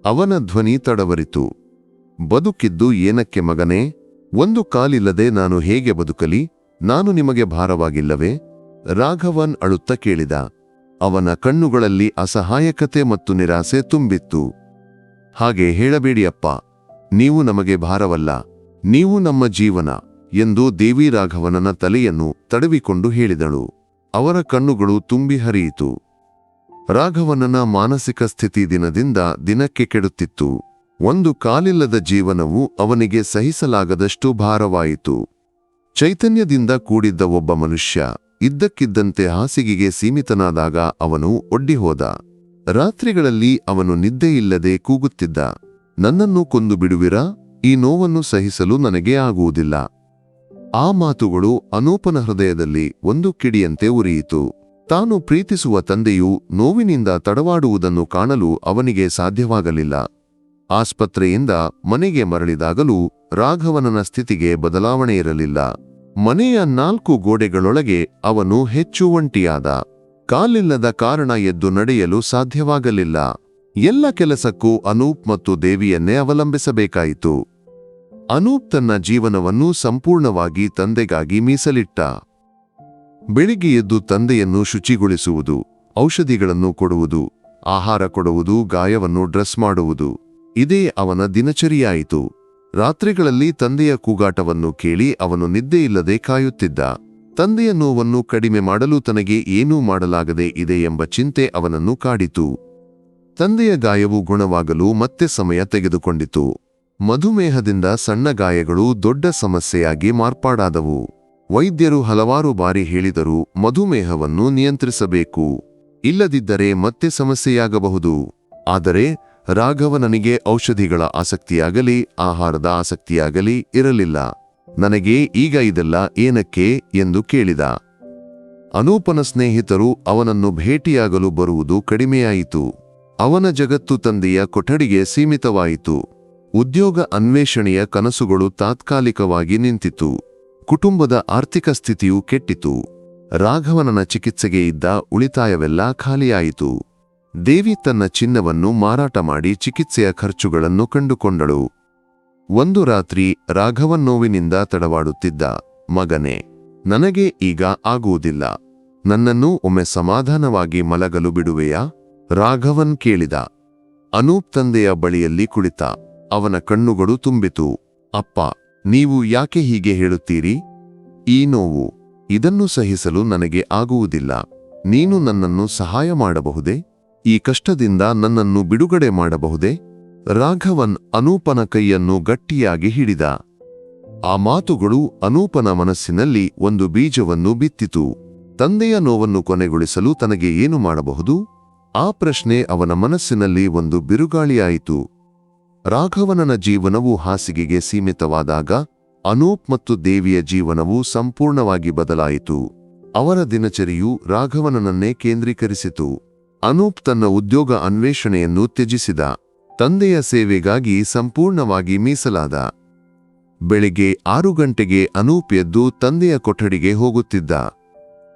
ಅವನ ಧ್ವನಿ ತಡವರಿತು. ಬದುಕಿದ್ದು ಏನಕ್ಕೆ ಮಗನೇ? ಒಂದು ಕಾಲಿಲ್ಲದೆ ನಾನು ಹೇಗೆ ಬದುಕಲಿ? ನಾನು ನಿಮಗೆ ಭಾರವಾಗಿಲ್ಲವೇ? ರಾಘವನ್ ಅಳುತ್ತ ಕೇಳಿದ. ಅವನ ಕಣ್ಣುಗಳಲ್ಲಿ ಅಸಹಾಯಕತೆ ಮತ್ತು ನಿರಾಸೆ ತುಂಬಿತ್ತು. ಹಾಗೆ ಹೇಳಬೇಡಿ ಅಪ್ಪ, ನೀವು ನಮಗೆ ಭಾರವಲ್ಲ, ನೀವು ನಮ್ಮ ಜೀವನ ಎಂದು ದೇವಿ ರಾಘವನನ ತಲೆಯನ್ನು ತಡವಿಕೊಂಡು ಹೇಳಿದಳು. ಅವರ ಕಣ್ಣುಗಳು ತುಂಬಿ ಹರಿಯಿತು. ರಾಘವನನ ಮಾನಸಿಕ ಸ್ಥಿತಿ ದಿನದಿಂದ ದಿನಕ್ಕೆ ಕೆಡುತ್ತಿತ್ತು. ಒಂದು ಕಾಲಿಲ್ಲದ ಜೀವನವು ಅವನಿಗೆ ಸಹಿಸಲಾಗದಷ್ಟು ಭಾರವಾಯಿತು. ಚೈತನ್ಯದಿಂದ ಕೂಡಿದ್ದ ಒಬ್ಬ ಮನುಷ್ಯ ಇದ್ದಕ್ಕಿದ್ದಂತೆ ಹಾಸಿಗೆಗೆ ಸೀಮಿತನಾದಾಗ ಅವನು ಒಡ್ಡಿಹೋದ. ರಾತ್ರಿಗಳಲ್ಲಿ ಅವನು ನಿದ್ದೆಯಿಲ್ಲದೆ ಕೂಗುತ್ತಿದ್ದ, ನನ್ನನ್ನು ಕೊಂದು ಬಿಡುವಿರಾ? ಈ ನೋವನ್ನು ಸಹಿಸಲು ನನಗೆ ಆಗುವುದಿಲ್ಲ. ಆ ಮಾತುಗಳು ಅನೂಪನ ಹೃದಯದಲ್ಲಿ ಒಂದು ಕಿಡಿಯಂತೆ ಉರಿಯಿತು. ತಾನು ಪ್ರೀತಿಸುವ ತಂದೆಯು ನೋವಿನಿಂದ ತಡವಾಡುವುದನ್ನು ಕಾಣಲು ಅವನಿಗೆ ಸಾಧ್ಯವಾಗಲಿಲ್ಲ. ಆಸ್ಪತ್ರೆಯಿಂದ ಮನೆಗೆ ಮರಳಿದಾಗಲೂ ರಾಘವನನ ಸ್ಥಿತಿಗೆ ಬದಲಾವಣೆಯಿರಲಿಲ್ಲ. ಮನೆಯ 4 ಗೋಡೆಗಳೊಳಗೆ ಅವನು ಹೆಚ್ಚು ಒಂಟಿಯಾದ. ಕಾಲಿಲ್ಲದ ಕಾರಣ ಎದ್ದು ನಡೆಯಲು ಸಾಧ್ಯವಾಗಲಿಲ್ಲ. ಎಲ್ಲ ಕೆಲಸಕ್ಕೂ ಅನೂಪ್ ಮತ್ತು ದೇವಿಯನ್ನೇ ಅವಲಂಬಿಸಬೇಕಾಯಿತು. ಅನೂಪ್ ತನ್ನ ಜೀವನವನ್ನು ಸಂಪೂರ್ಣವಾಗಿ ತಂದೆಗಾಗಿ ಮೀಸಲಿಟ್ಟ. ಬೆಳಿಗ್ಗೆ ಎದ್ದು ತಂದೆಯನ್ನು ಶುಚಿಗೊಳಿಸುವುದು, ಔಷಧಿಗಳನ್ನು ಕೊಡುವುದು, ಆಹಾರ ಕೊಡುವುದು, ಗಾಯವನ್ನು ಡ್ರೆಸ್ ಮಾಡುವುದು, ಇದೇ ಅವನ ದಿನಚರಿಯಾಯಿತು. ರಾತ್ರಿಗಳಲ್ಲಿ ತಂದೆಯ ಕೂಗಾಟವನ್ನು ಕೇಳಿ ಅವನು ನಿದ್ದೆಯಿಲ್ಲದೆ ಕಾಯುತ್ತಿದ್ದ. ತಂದೆಯ ನೋವನ್ನು ಕಡಿಮೆ ಮಾಡಲು ತನಗೆ ಏನೂ ಮಾಡಲಾಗದೆ ಇದೆ ಎಂಬ ಚಿಂತೆ ಅವನನ್ನು ಕಾಡಿತು. ತಂದೆಯ ಗಾಯವು ಗುಣವಾಗಲು ಮತ್ತೆ ಸಮಯ ತೆಗೆದುಕೊಂಡಿತು. ಮಧುಮೇಹದಿಂದ ಸಣ್ಣ ಗಾಯಗಳು ದೊಡ್ಡ ಸಮಸ್ಯೆಯಾಗಿ ಮಾರ್ಪಾಡಾದವು. ವೈದ್ಯರು ಹಲವಾರು ಬಾರಿ ಹೇಳಿದರೂ ಮಧುಮೇಹವನ್ನು ನಿಯಂತ್ರಿಸಬೇಕು, ಇಲ್ಲದಿದ್ದರೆ ಮತ್ತೆ ಸಮಸ್ಯೆಯಾಗಬಹುದು. ಆದರೆ ರಾಘವನನಿಗೆ ಔಷಧಿಗಳ ಆಸಕ್ತಿಯಾಗಲಿ ಆಹಾರದ ಆಸಕ್ತಿಯಾಗಲಿ ಇರಲಿಲ್ಲ. ನನಗೆ ಈಗ ಇದೆಲ್ಲ ಏನಕ್ಕೆ ಎಂದು ಕೇಳಿದ. ಅನೂಪನ ಸ್ನೇಹಿತರು ಅವನನ್ನು ಭೇಟಿಯಾಗಲು ಬರುವುದು ಕಡಿಮೆಯಾಯಿತು. ಅವನ ಜಗತ್ತು ತಂದೆಯ ಕೊಠಡಿಗೆ ಸೀಮಿತವಾಯಿತು. ಉದ್ಯೋಗ ಅನ್ವೇಷಣೆಯ ಕನಸುಗಳು ತಾತ್ಕಾಲಿಕವಾಗಿ ನಿಂತಿತು. ಕುಟುಂಬದ ಆರ್ಥಿಕ ಸ್ಥಿತಿಯು ಕೆಟ್ಟಿತು. ರಾಘವನನ ಚಿಕಿತ್ಸೆಗೆ ಇದ್ದ ಉಳಿತಾಯವೆಲ್ಲ ಖಾಲಿಯಾಯಿತು. ದೇವಿ ತನ್ನ ಚಿನ್ನವನ್ನು ಮಾರಾಟ ಮಾಡಿ ಚಿಕಿತ್ಸೆಯ ಖರ್ಚುಗಳನ್ನು ಕಂಡುಕೊಂಡಳು. ಒಂದು ರಾತ್ರಿ ರಾಘವನ್ ನೋವಿನಿಂದ ತಡವಾಡುತ್ತಿದ್ದ. ಮಗನೇ, ನನಗೆ ಈಗ ಆಗುವುದಿಲ್ಲ. ನನ್ನನ್ನು ಒಮ್ಮೆ ಸಮಾಧಾನವಾಗಿ ಮಲಗಲು ಬಿಡುವೆಯಾ? ರಾಘವನ್ ಕೇಳಿದ. ಅನೂಪ್ ತಂದೆಯ ಬಳಿಯಲ್ಲಿ ಕುಳಿತ. ಅವನ ಕಣ್ಣುಗಳು ತುಂಬಿತು. ಅಪ್ಪ, ನೀವು ಯಾಕೆ ಹೀಗೆ ಹೇಳುತ್ತೀರಿ? ಈ ನೋವು, ಇದನ್ನು ಸಹಿಸಲು ನನಗೆ ಆಗುವುದಿಲ್ಲ. ನೀನು ನನ್ನನ್ನು ಸಹಾಯ ಮಾಡಬಹುದೇ? ಈ ಕಷ್ಟದಿಂದ ನನ್ನನ್ನು ಬಿಡುಗಡೆ ಮಾಡಬಹುದೇ? ರಾಘವನ್ ಅನೂಪನ ಕೈಯನ್ನು ಗಟ್ಟಿಯಾಗಿ ಹಿಡಿದ. ಆ ಮಾತುಗಳು ಅನೂಪನ ಮನಸ್ಸಿನಲ್ಲಿ ಒಂದು ಬೀಜವನ್ನು ಬಿತ್ತಿತು. ತಂದೆಯ ನೋವನ್ನು ಕೊನೆಗೊಳಿಸಲು ತನಗೆ ಏನು ಮಾಡಬಹುದು? ಆ ಪ್ರಶ್ನೆ ಅವನ ಮನಸ್ಸಿನಲ್ಲಿ ಒಂದು ಬಿರುಗಾಳಿಯಾಯಿತು. ರಾಘವನನ ಜೀವನವು ಹಾಸಿಗೆಗೆ ಸೀಮಿತವಾದಾಗ ಅನೂಪ್ ಮತ್ತು ದೇವಿಯ ಜೀವನವು ಸಂಪೂರ್ಣವಾಗಿ ಬದಲಾಯಿತು. ಅವರ ದಿನಚರಿಯು ರಾಘವನನನ್ನೇ ಕೇಂದ್ರೀಕರಿಸಿತು. ಅನೂಪ್ ತನ್ನ ಉದ್ಯೋಗ ಅನ್ವೇಷಣೆಯನ್ನು ತ್ಯಜಿಸಿದ. ತಂದೆಯ ಸೇವೆಗಾಗಿ ಸಂಪೂರ್ಣವಾಗಿ ಮೀಸಲಾದ. ಬೆಳಿಗ್ಗೆ 6 ಗಂಟೆಗೆ ಅನೂಪ್ ಎದ್ದು ತಂದೆಯ ಕೊಠಡಿಗೆ ಹೋಗುತ್ತಿದ್ದ.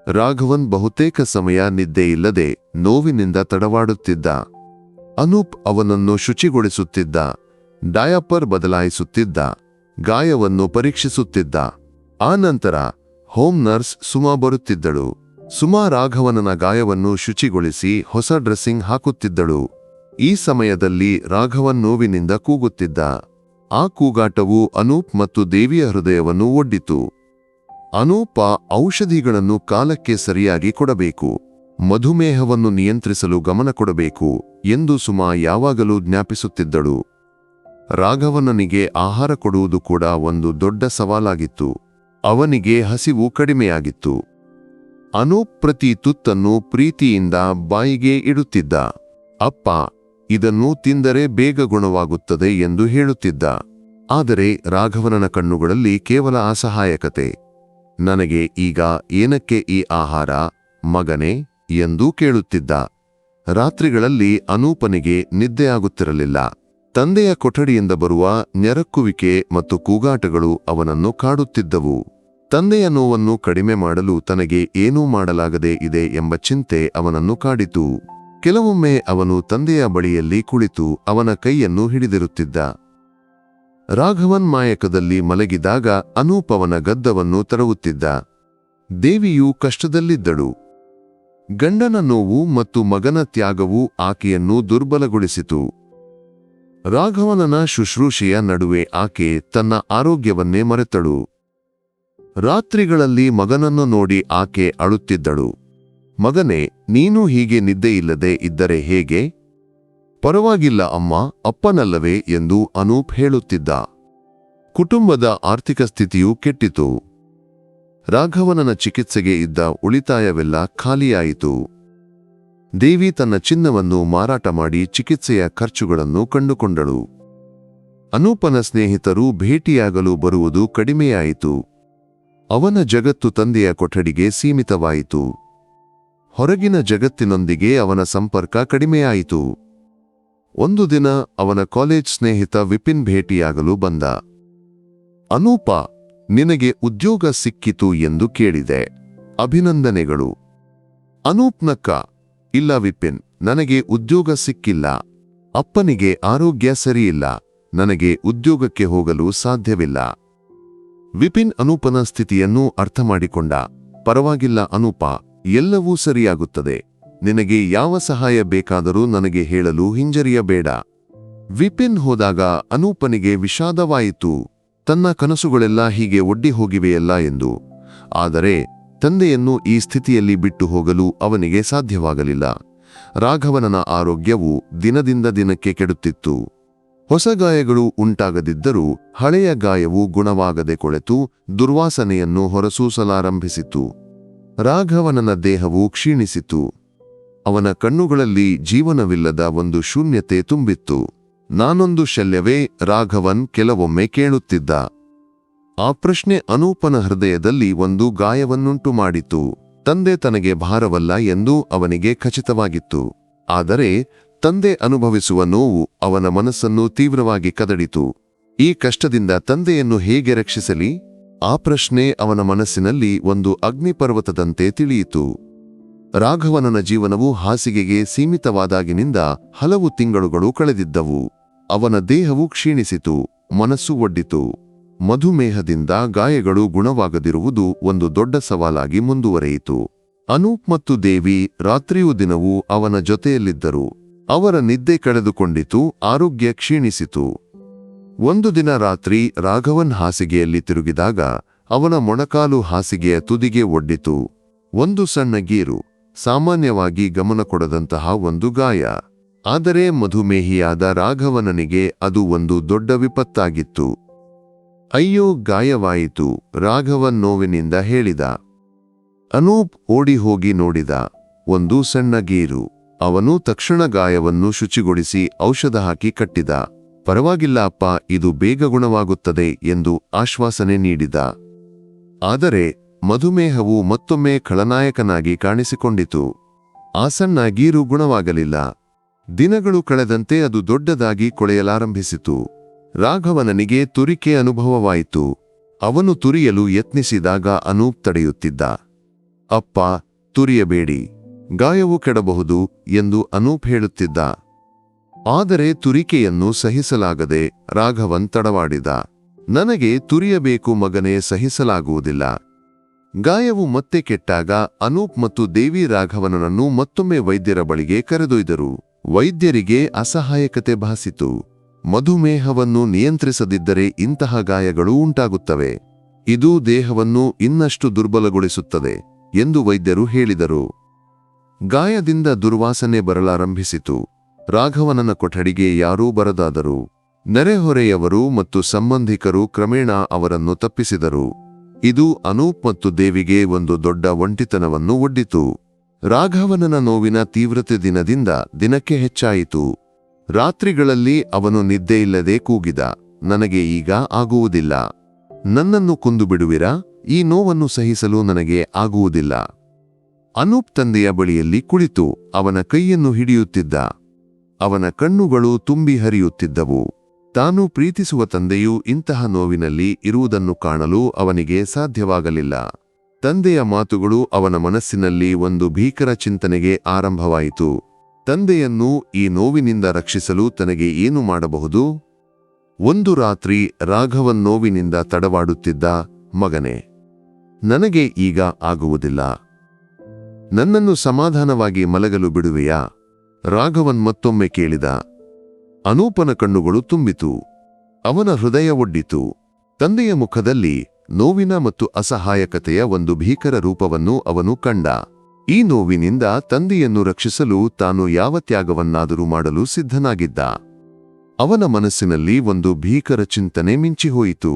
ರಾಘವನ್ ಬಹುತೇಕ ಸಮಯ ನಿದ್ದೆಯಿಲ್ಲದೆ ನೋವಿನಿಂದ ತಡವಾಡುತ್ತಿದ್ದ. ಅನೂಪ್ ಅವನನ್ನು ಶುಚಿಗೊಳಿಸುತ್ತಿದ್ದ, ಡಯಾಪರ್ ಬದಲಾಯಿಸುತ್ತಿದ್ದ, ಗಾಯವನ್ನು ಪರೀಕ್ಷಿಸುತ್ತಿದ್ದ. ಆನಂತರ ಹೋಮ್ ನರ್ಸ್ ಸುಮಾ ಬರುತ್ತಿದ್ದಳು. ಸುಮಾ ರಾಘವನನ ಗಾಯವನ್ನು ಶುಚಿಗೊಳಿಸಿ ಹೊಸ ಡ್ರೆಸ್ಸಿಂಗ್ ಹಾಕುತ್ತಿದ್ದಳು. ಈ ಸಮಯದಲ್ಲಿ ರಾಘವನ್ ನೋವಿನಿಂದ ಕೂಗುತ್ತಿದ್ದ. ಆ ಕೂಗಾಟವು ಅನೂಪ್ ಮತ್ತು ದೇವಿಯ ಹೃದಯವನ್ನು ಒಡ್ಡಿತು. ಅನೂಪ ಔಷಧಿಗಳನ್ನು ಕಾಲಕ್ಕೆ ಸರಿಯಾಗಿ ಕೊಡಬೇಕು, ಮಧುಮೇಹವನ್ನು ನಿಯಂತ್ರಿಸಲು ಗಮನ ಕೊಡಬೇಕು ಎಂದು ಸುಮಾ ಯಾವಾಗಲೂ ಜ್ಞಾಪಿಸುತ್ತಿದ್ದಳು. ರಾಘವನನಿಗೆ ಆಹಾರ ಕೊಡುವುದು ಕೂಡ ಒಂದು ದೊಡ್ಡ ಸವಾಲಾಗಿತ್ತು. ಅವನಿಗೆ ಹಸಿವು ಕಡಿಮೆಯಾಗಿತ್ತು. ಅನೂಪ್ ಪ್ರತಿ ತುತ್ತನ್ನು ಪ್ರೀತಿಯಿಂದ ಬಾಯಿಗೆ ಇಡುತ್ತಿದ್ದ. ಅಪ್ಪ, ಇದನ್ನು ತಿಂದರೆ ಬೇಗ ಗುಣವಾಗುತ್ತದೆ ಎಂದು ಹೇಳುತ್ತಿದ್ದ. ಆದರೆ ರಾಘವನನ ಕಣ್ಣುಗಳಲ್ಲಿ ಕೇವಲ ಅಸಹಾಯಕತೆ. ನನಗೆ ಈಗ ಏನಕ್ಕೆ ಈ ಆಹಾರ, ಮಗನೇ ಎಂದೂ ಕೇಳುತ್ತಿದ್ದ. ರಾತ್ರಿಗಳಲ್ಲಿ ಅನೂಪನಿಗೆ ನಿದ್ದೆಯಾಗುತ್ತಿರಲಿಲ್ಲ. ತಂದೆಯ ಕೊಠಡಿಯಿಂದ ಬರುವ ನೆರಕ್ಕುವಿಕೆ ಮತ್ತು ಕೂಗಾಟಗಳು ಅವನನ್ನು ಕಾಡುತ್ತಿದ್ದವು. ತಂದೆಯ ನೋವನ್ನು ಕಡಿಮೆ ಮಾಡಲು ತನಗೆ ಏನೂ ಮಾಡಲಾಗದೇ ಇದೆ ಎಂಬ ಚಿಂತೆ ಅವನನ್ನು ಕಾಡಿತು. ಕೆಲವೊಮ್ಮೆ ಅವನು ತಂದೆಯ ಬಳಿಯಲ್ಲಿ ಕುಳಿತು ಅವನ ಕೈಯನ್ನು ಹಿಡಿದಿರುತ್ತಿದ್ದ. ರಾಘವನ್ ಮಾಯಕದಲ್ಲಿ ಮಲಗಿದಾಗ ಅನೂಪ್ ಅವನ ಗದ್ದವನ್ನು ತರವುತ್ತಿದ್ದ. ದೇವಿಯು ಕಷ್ಟದಲ್ಲಿದ್ದಳು. ಗಂಡನ ನೋವು ಮತ್ತು ಮಗನ ತ್ಯಾಗವು ಆಕೆಯನ್ನು ದುರ್ಬಲಗೊಳಿಸಿತು. ರಾಘವನನ ಶುಶ್ರೂಷೆಯ ನಡುವೆ ಆಕೆ ತನ್ನ ಆರೋಗ್ಯವನ್ನೇ ಮರೆತಳು. ರಾತ್ರಿಗಳಲ್ಲಿ ಮಗನನ್ನು ನೋಡಿ ಆಕೆ ಅಳುತ್ತಿದ್ದಳು. ಮಗನೇ, ನೀನು ಹೀಗೆ ನಿದ್ದೆಯಿಲ್ಲದೆ ಇದ್ದರೆ ಹೇಗೆ? ಪರವಾಗಿಲ್ಲ ಅಮ್ಮ, ಅಪ್ಪನಲ್ಲವೇ ಎಂದು ಅನೂಪ್ ಹೇಳುತ್ತಿದ್ದ. ಕುಟುಂಬದ ಆರ್ಥಿಕ ಸ್ಥಿತಿಯೂ ಕೆಟ್ಟಿತು. ರಾಘವನನ ಚಿಕಿತ್ಸೆಗೆ ಇದ್ದ ಉಳಿತಾಯವೆಲ್ಲ ಖಾಲಿಯಾಯಿತು. ದೇವಿ ತನ್ನ ಚಿನ್ನವನ್ನು ಮಾರಾಟ ಮಾಡಿ ಚಿಕಿತ್ಸೆಯ ಖರ್ಚುಗಳನ್ನು ಕಂಡುಕೊಂಡಳು. ಅನೂಪನ ಸ್ನೇಹಿತರು ಭೇಟಿಯಾಗಲು ಬರುವುದು ಕಡಿಮೆಯಾಯಿತು. ಅವನ ಜಗತ್ತು ತಂದೆಯ ಕೊಠಡಿಗೆ ಸೀಮಿತವಾಯಿತು. ಹೊರಗಿನ ಜಗತ್ತಿನೊಂದಿಗೆ ಅವನ ಸಂಪರ್ಕ ಕಡಿಮೆಯಾಯಿತು. ಒಂದು ದಿನ ಅವನ ಕಾಲೇಜ್ ಸ್ನೇಹಿತ ವಿಪಿನ್ ಭೇಟಿಯಾಗಲು ಬಂದ. ಅನೂಪ, ನಿನಗೆ ಉದ್ಯೋಗ ಸಿಕ್ಕಿತು ಎಂದು ಕೇಳಿದೆ. ಅಭಿನಂದನೆಗಳು. ಅನೂಪ್ ನಕ್ಕ. ಇಲ್ಲ ವಿಪಿನ್, ನನಗೆ ಉದ್ಯೋಗ ಸಿಕ್ಕಿಲ್ಲ. ಅಪ್ಪನಿಗೆ ಆರೋಗ್ಯ ಸರಿಯಿಲ್ಲ. ನನಗೆ ಉದ್ಯೋಗಕ್ಕೆ ಹೋಗಲು ಸಾಧ್ಯವಿಲ್ಲ. ವಿಪಿನ್ ಅನೂಪನ ಸ್ಥಿತಿಯನ್ನು ಅರ್ಥಮಾಡಿಕೊಂಡ. ಪರವಾಗಿಲ್ಲ ಅನೂಪ, ಎಲ್ಲವೂ ಸರಿಯಾಗುತ್ತದೆ. ನಿನಗೆ ಯಾವ ಸಹಾಯ ಬೇಕಾದರೂ ನನಗೆ ಹೇಳಲು ಹಿಂಜರಿಯಬೇಡ. ವಿಪಿನ್ ಹೋದಾಗ ಅನೂಪನಿಗೆ ವಿಷಾದವಾಯಿತು. ತನ್ನ ಕನಸುಗಳೆಲ್ಲ ಹೀಗೆ ಒಡ್ಡಿ ಹೋಗಿವೆಯಲ್ಲ ಎಂದು. ಆದರೆ ತಂದೆಯನ್ನು ಈ ಸ್ಥಿತಿಯಲ್ಲಿ ಬಿಟ್ಟು ಹೋಗಲು ಅವನಿಗೆ ಸಾಧ್ಯವಾಗಲಿಲ್ಲ. ರಾಘವನನ ಆರೋಗ್ಯವು ದಿನದಿಂದ ದಿನಕ್ಕೆ ಕೆಡುತ್ತಿತ್ತು. ಹೊಸ ಗಾಯಗಳು ಉಂಟಾಗದಿದ್ದರೂ ಹಳೆಯ ಗಾಯವು ಗುಣವಾಗದೆ ಕೊಳೆತು ದುರ್ವಾಸನೆಯನ್ನು ಹೊರಸೂಸಲಾರಂಭಿಸಿತು. ರಾಘವನನ ದೇಹವು ಕ್ಷೀಣಿಸಿತು. ಅವನ ಕಣ್ಣುಗಳಲ್ಲಿ ಜೀವನವಿಲ್ಲದ ಒಂದು ಶೂನ್ಯತೆ ತುಂಬಿತ್ತು. ನಾನೊಂದು ಶಲ್ಯವೇ? ರಾಘವನ್ ಕೆಲವೊಮ್ಮೆ ಕೇಳುತ್ತಿದ್ದ. ಆ ಪ್ರಶ್ನೆ ಅನೂಪನ ಹೃದಯದಲ್ಲಿ ಒಂದು ಗಾಯವನ್ನುಂಟು ಮಾಡಿತು. ತಂದೆ ತನಗೆ ಭಾರವಲ್ಲ ಎಂದು ಅವನಿಗೆ ಖಚಿತವಾಗಿತ್ತು. ಆದರೆ ತಂದೆ ಅನುಭವಿಸುವ ನೋವು ಅವನ ಮನಸ್ಸನ್ನು ತೀವ್ರವಾಗಿ ಕದಡಿತು. ಈ ಕಷ್ಟದಿಂದ ತಂದೆಯನ್ನು ಹೇಗೆ ರಕ್ಷಿಸಲಿ? ಆ ಪ್ರಶ್ನೆ ಅವನ ಮನಸ್ಸಿನಲ್ಲಿ ಒಂದು ಅಗ್ನಿಪರ್ವತದಂತೆ ತಿಳಿಯಿತು. ರಾಘವನನ ಜೀವನವು ಹಾಸಿಗೆಗೆ ಸೀಮಿತವಾದಾಗಿನಿಂದ ಹಲವು ತಿಂಗಳುಗಳು ಕಳೆದಿದ್ದವು. ಅವನ ದೇಹವು ಕ್ಷೀಣಿಸಿತು, ಮನಸ್ಸು ಒಡ್ಡಿತು. ಮಧುಮೇಹದಿಂದ ಗಾಯಗಳು ಗುಣವಾಗದಿರುವುದು ಒಂದು ದೊಡ್ಡ ಸವಾಲಾಗಿ ಮುಂದುವರೆಯಿತು. ಅನೂಪ್ ಮತ್ತು ದೇವಿ ರಾತ್ರಿಯೂ ದಿನವೂ ಅವನ ಜೊತೆಯಲ್ಲಿದ್ದರು. ಅವರ ನಿದ್ದೆ ಕಳೆದುಕೊಂಡಿತು, ಆರೋಗ್ಯ ಕ್ಷೀಣಿಸಿತು. ಒಂದು ದಿನ ರಾತ್ರಿ ರಾಘವನ್ ಹಾಸಿಗೆಯಲ್ಲಿ ತಿರುಗಿದಾಗ ಅವನ ಮೊಣಕಾಲು ಹಾಸಿಗೆಯ ತುದಿಗೆ ಒಡ್ಡಿತು. ಒಂದು ಸಣ್ಣ ಗೀರು, ಸಾಮಾನ್ಯವಾಗಿ ಗಮನ ಕೊಡದಂತಹ ಒಂದು ಗಾಯ. ಆದರೆ ಮಧುಮೇಹಿಯಾದ ರಾಘವನನಿಗೆ ಅದು ಒಂದು ದೊಡ್ಡ ವಿಪತ್ತಾಗಿತ್ತು. ಅಯ್ಯೋ, ಗಾಯವಾಯಿತು, ರಾಘವನ್ ನೋವಿನಿಂದ ಹೇಳಿದ. ಅನೂಪ್ ಓಡಿ ಹೋಗಿ ನೋಡಿದ. ಒಂದು ಸಣ್ಣ ಗೀರು. ಅವನು ತಕ್ಷಣ ಗಾಯವನ್ನು ಶುಚಿಗೊಳಿಸಿ ಔಷಧ ಹಾಕಿ ಕಟ್ಟಿದ. ಪರವಾಗಿಲ್ಲ ಅಪ್ಪ, ಇದು ಬೇಗ ಗುಣವಾಗುತ್ತದೆ ಎಂದು ಆಶ್ವಾಸನೆ ನೀಡಿದ. ಆದರೆ ಮಧುಮೇಹವು ಮತ್ತೊಮ್ಮೆ ಖಳನಾಯಕನಾಗಿ ಕಾಣಿಸಿಕೊಂಡಿತು. ಆ ಸಣ್ಣ ಗೀರು ಗುಣವಾಗಲಿಲ್ಲ. ದಿನಗಳು ಕಳೆದಂತೆ ಅದು ದೊಡ್ಡದಾಗಿ ಕೊಳೆಯಲಾರಂಭಿಸಿತು. ರಾಘವನನಿಗೆ ತುರಿಕೆ ಅನುಭವವಾಯಿತು. ಅವನು ತುರಿಯಲು ಯತ್ನಿಸಿದಾಗ ಅನೂಪ್ ತಡೆಯುತ್ತಿದ್ದ. ಅಪ್ಪ, ತುರಿಯಬೇಡಿ, ಗಾಯವು ಕೆಡಬಹುದು ಎಂದು ಅನೂಪ್ ಹೇಳುತ್ತಿದ್ದ. ಆದರೆ ತುರಿಕೆಯನ್ನು ಸಹಿಸಲಾಗದೆ ರಾಘವನ್ ತಡವಾಡಿದ. ನನಗೆ ತುರಿಯಬೇಕು ಮಗನೇ, ಸಹಿಸಲಾಗುವುದಿಲ್ಲ. ಗಾಯವು ಮತ್ತೆ ಕೆಟ್ಟಾಗ ಅನೂಪ್ ಮತ್ತು ದೇವಿ ರಾಘವನನನ್ನು ಮತ್ತೊಮ್ಮೆ ವೈದ್ಯರ ಬಳಿಗೆ ಕರೆದೊಯ್ದರು. ವೈದ್ಯರಿಗೆ ಅಸಹಾಯಕತೆ ಭಾಸಿತು. ಮಧುಮೇಹವನ್ನು ನಿಯಂತ್ರಿಸದಿದ್ದರೆ ಇಂತಹ ಗಾಯಗಳು ಉಂಟಾಗುತ್ತವೆ. ಇದು ದೇಹವನ್ನು ಇನ್ನಷ್ಟು ದುರ್ಬಲಗೊಳಿಸುತ್ತದೆ ಎಂದು ವೈದ್ಯರು ಹೇಳಿದರು. ಗಾಯದಿಂದ ದುರ್ವಾಸನೆ ಬರಲಾರಂಭಿಸಿತು. ರಾಘವನನ ಕೊಠಡಿಗೆ ಯಾರೂ ಬರದಾದರು. ನೆರೆಹೊರೆಯವರು ಮತ್ತು ಸಂಬಂಧಿಕರು ಕ್ರಮೇಣ ಅವರನ್ನು ತಪ್ಪಿಸಿದರು. ಇದು ಅನೂಪ್ ಮತ್ತು ದೇವಿಗೆ ಒಂದು ದೊಡ್ಡ ಒಂಟಿತನವನ್ನು ಒಡ್ಡಿತು. ರಾಘವನನ ನೋವಿನ ತೀವ್ರತೆ ದಿನದಿಂದ ದಿನಕ್ಕೆ ಹೆಚ್ಚಾಯಿತು. ರಾತ್ರಿಗಳಲ್ಲಿ ಅವನು ನಿದ್ದೆಯಿಲ್ಲದೆ ಕೂಗಿದ, ನನಗೆ ಈಗ ಆಗುವುದಿಲ್ಲ. ನನ್ನನ್ನು ಕೊಂದು ಬಿಡುವಿರಾ? ಈ ನೋವನ್ನು ಸಹಿಸಲು ನನಗೆ ಆಗುವುದಿಲ್ಲ. ಅನೂಪ್ ತಂದೆಯ ಬಳಿಯಲ್ಲಿ ಕುಳಿತು ಅವನ ಕೈಯನ್ನು ಹಿಡಿಯುತ್ತಿದ್ದ. ಅವನ ಕಣ್ಣುಗಳು ತುಂಬಿ ಹರಿಯುತ್ತಿದ್ದವು. ತಾನು ಪ್ರೀತಿಸುವ ತಂದೆಯು ಇಂತಹ ನೋವಿನಲ್ಲಿ ಇರುವುದನ್ನು ಕಾಣಲು ಅವನಿಗೆ ಸಾಧ್ಯವಾಗಲಿಲ್ಲ. ತಂದೆಯ ಮಾತುಗಳು ಅವನ ಮನಸ್ಸಿನಲ್ಲಿ ಒಂದು ಭೀಕರ ಚಿಂತನೆಗೆ ಆರಂಭವಾಯಿತು. ತಂದೆಯನ್ನು ಈ ನೋವಿನಿಂದ ರಕ್ಷಿಸಲು ತನಗೆ ಏನು ಮಾಡಬಹುದು? ಒಂದು ರಾತ್ರಿ ರಾಘವನ್ ನೋವಿನಿಂದ ತಡವಾಡುತ್ತಿದ್ದ. ಮಗನೇ, ನನಗೆ ಈಗ ಆಗುವುದಿಲ್ಲ. ನನ್ನನ್ನು ಸಮಾಧಾನವಾಗಿ ಮಲಗಲು ಬಿಡುವೆಯಾ? ರಾಘವನ್ ಮತ್ತೊಮ್ಮೆ ಕೇಳಿದ. ಅನೂಪನ ಕಣ್ಣುಗಳು ತುಂಬಿತು. ಅವನ ಹೃದಯ ಒಡ್ಡಿತು. ತಂದೆಯ ಮುಖದಲ್ಲಿ ನೋವಿನ ಮತ್ತು ಅಸಹಾಯಕತೆಯ ಒಂದು ಭೀಕರ ರೂಪವನ್ನು ಅವನು ಕಂಡ. ಈ ನೋವಿನಿಂದ ತಂದೆಯನ್ನು ರಕ್ಷಿಸಲು ತಾನು ಯಾವ ತ್ಯಾಗವನ್ನಾದರೂ ಮಾಡಲು ಸಿದ್ಧನಾಗಿದ್ದ. ಅವನ ಮನಸ್ಸಿನಲ್ಲಿ ಒಂದು ಭೀಕರ ಚಿಂತನೆ ಮಿಂಚಿಹೋಯಿತು.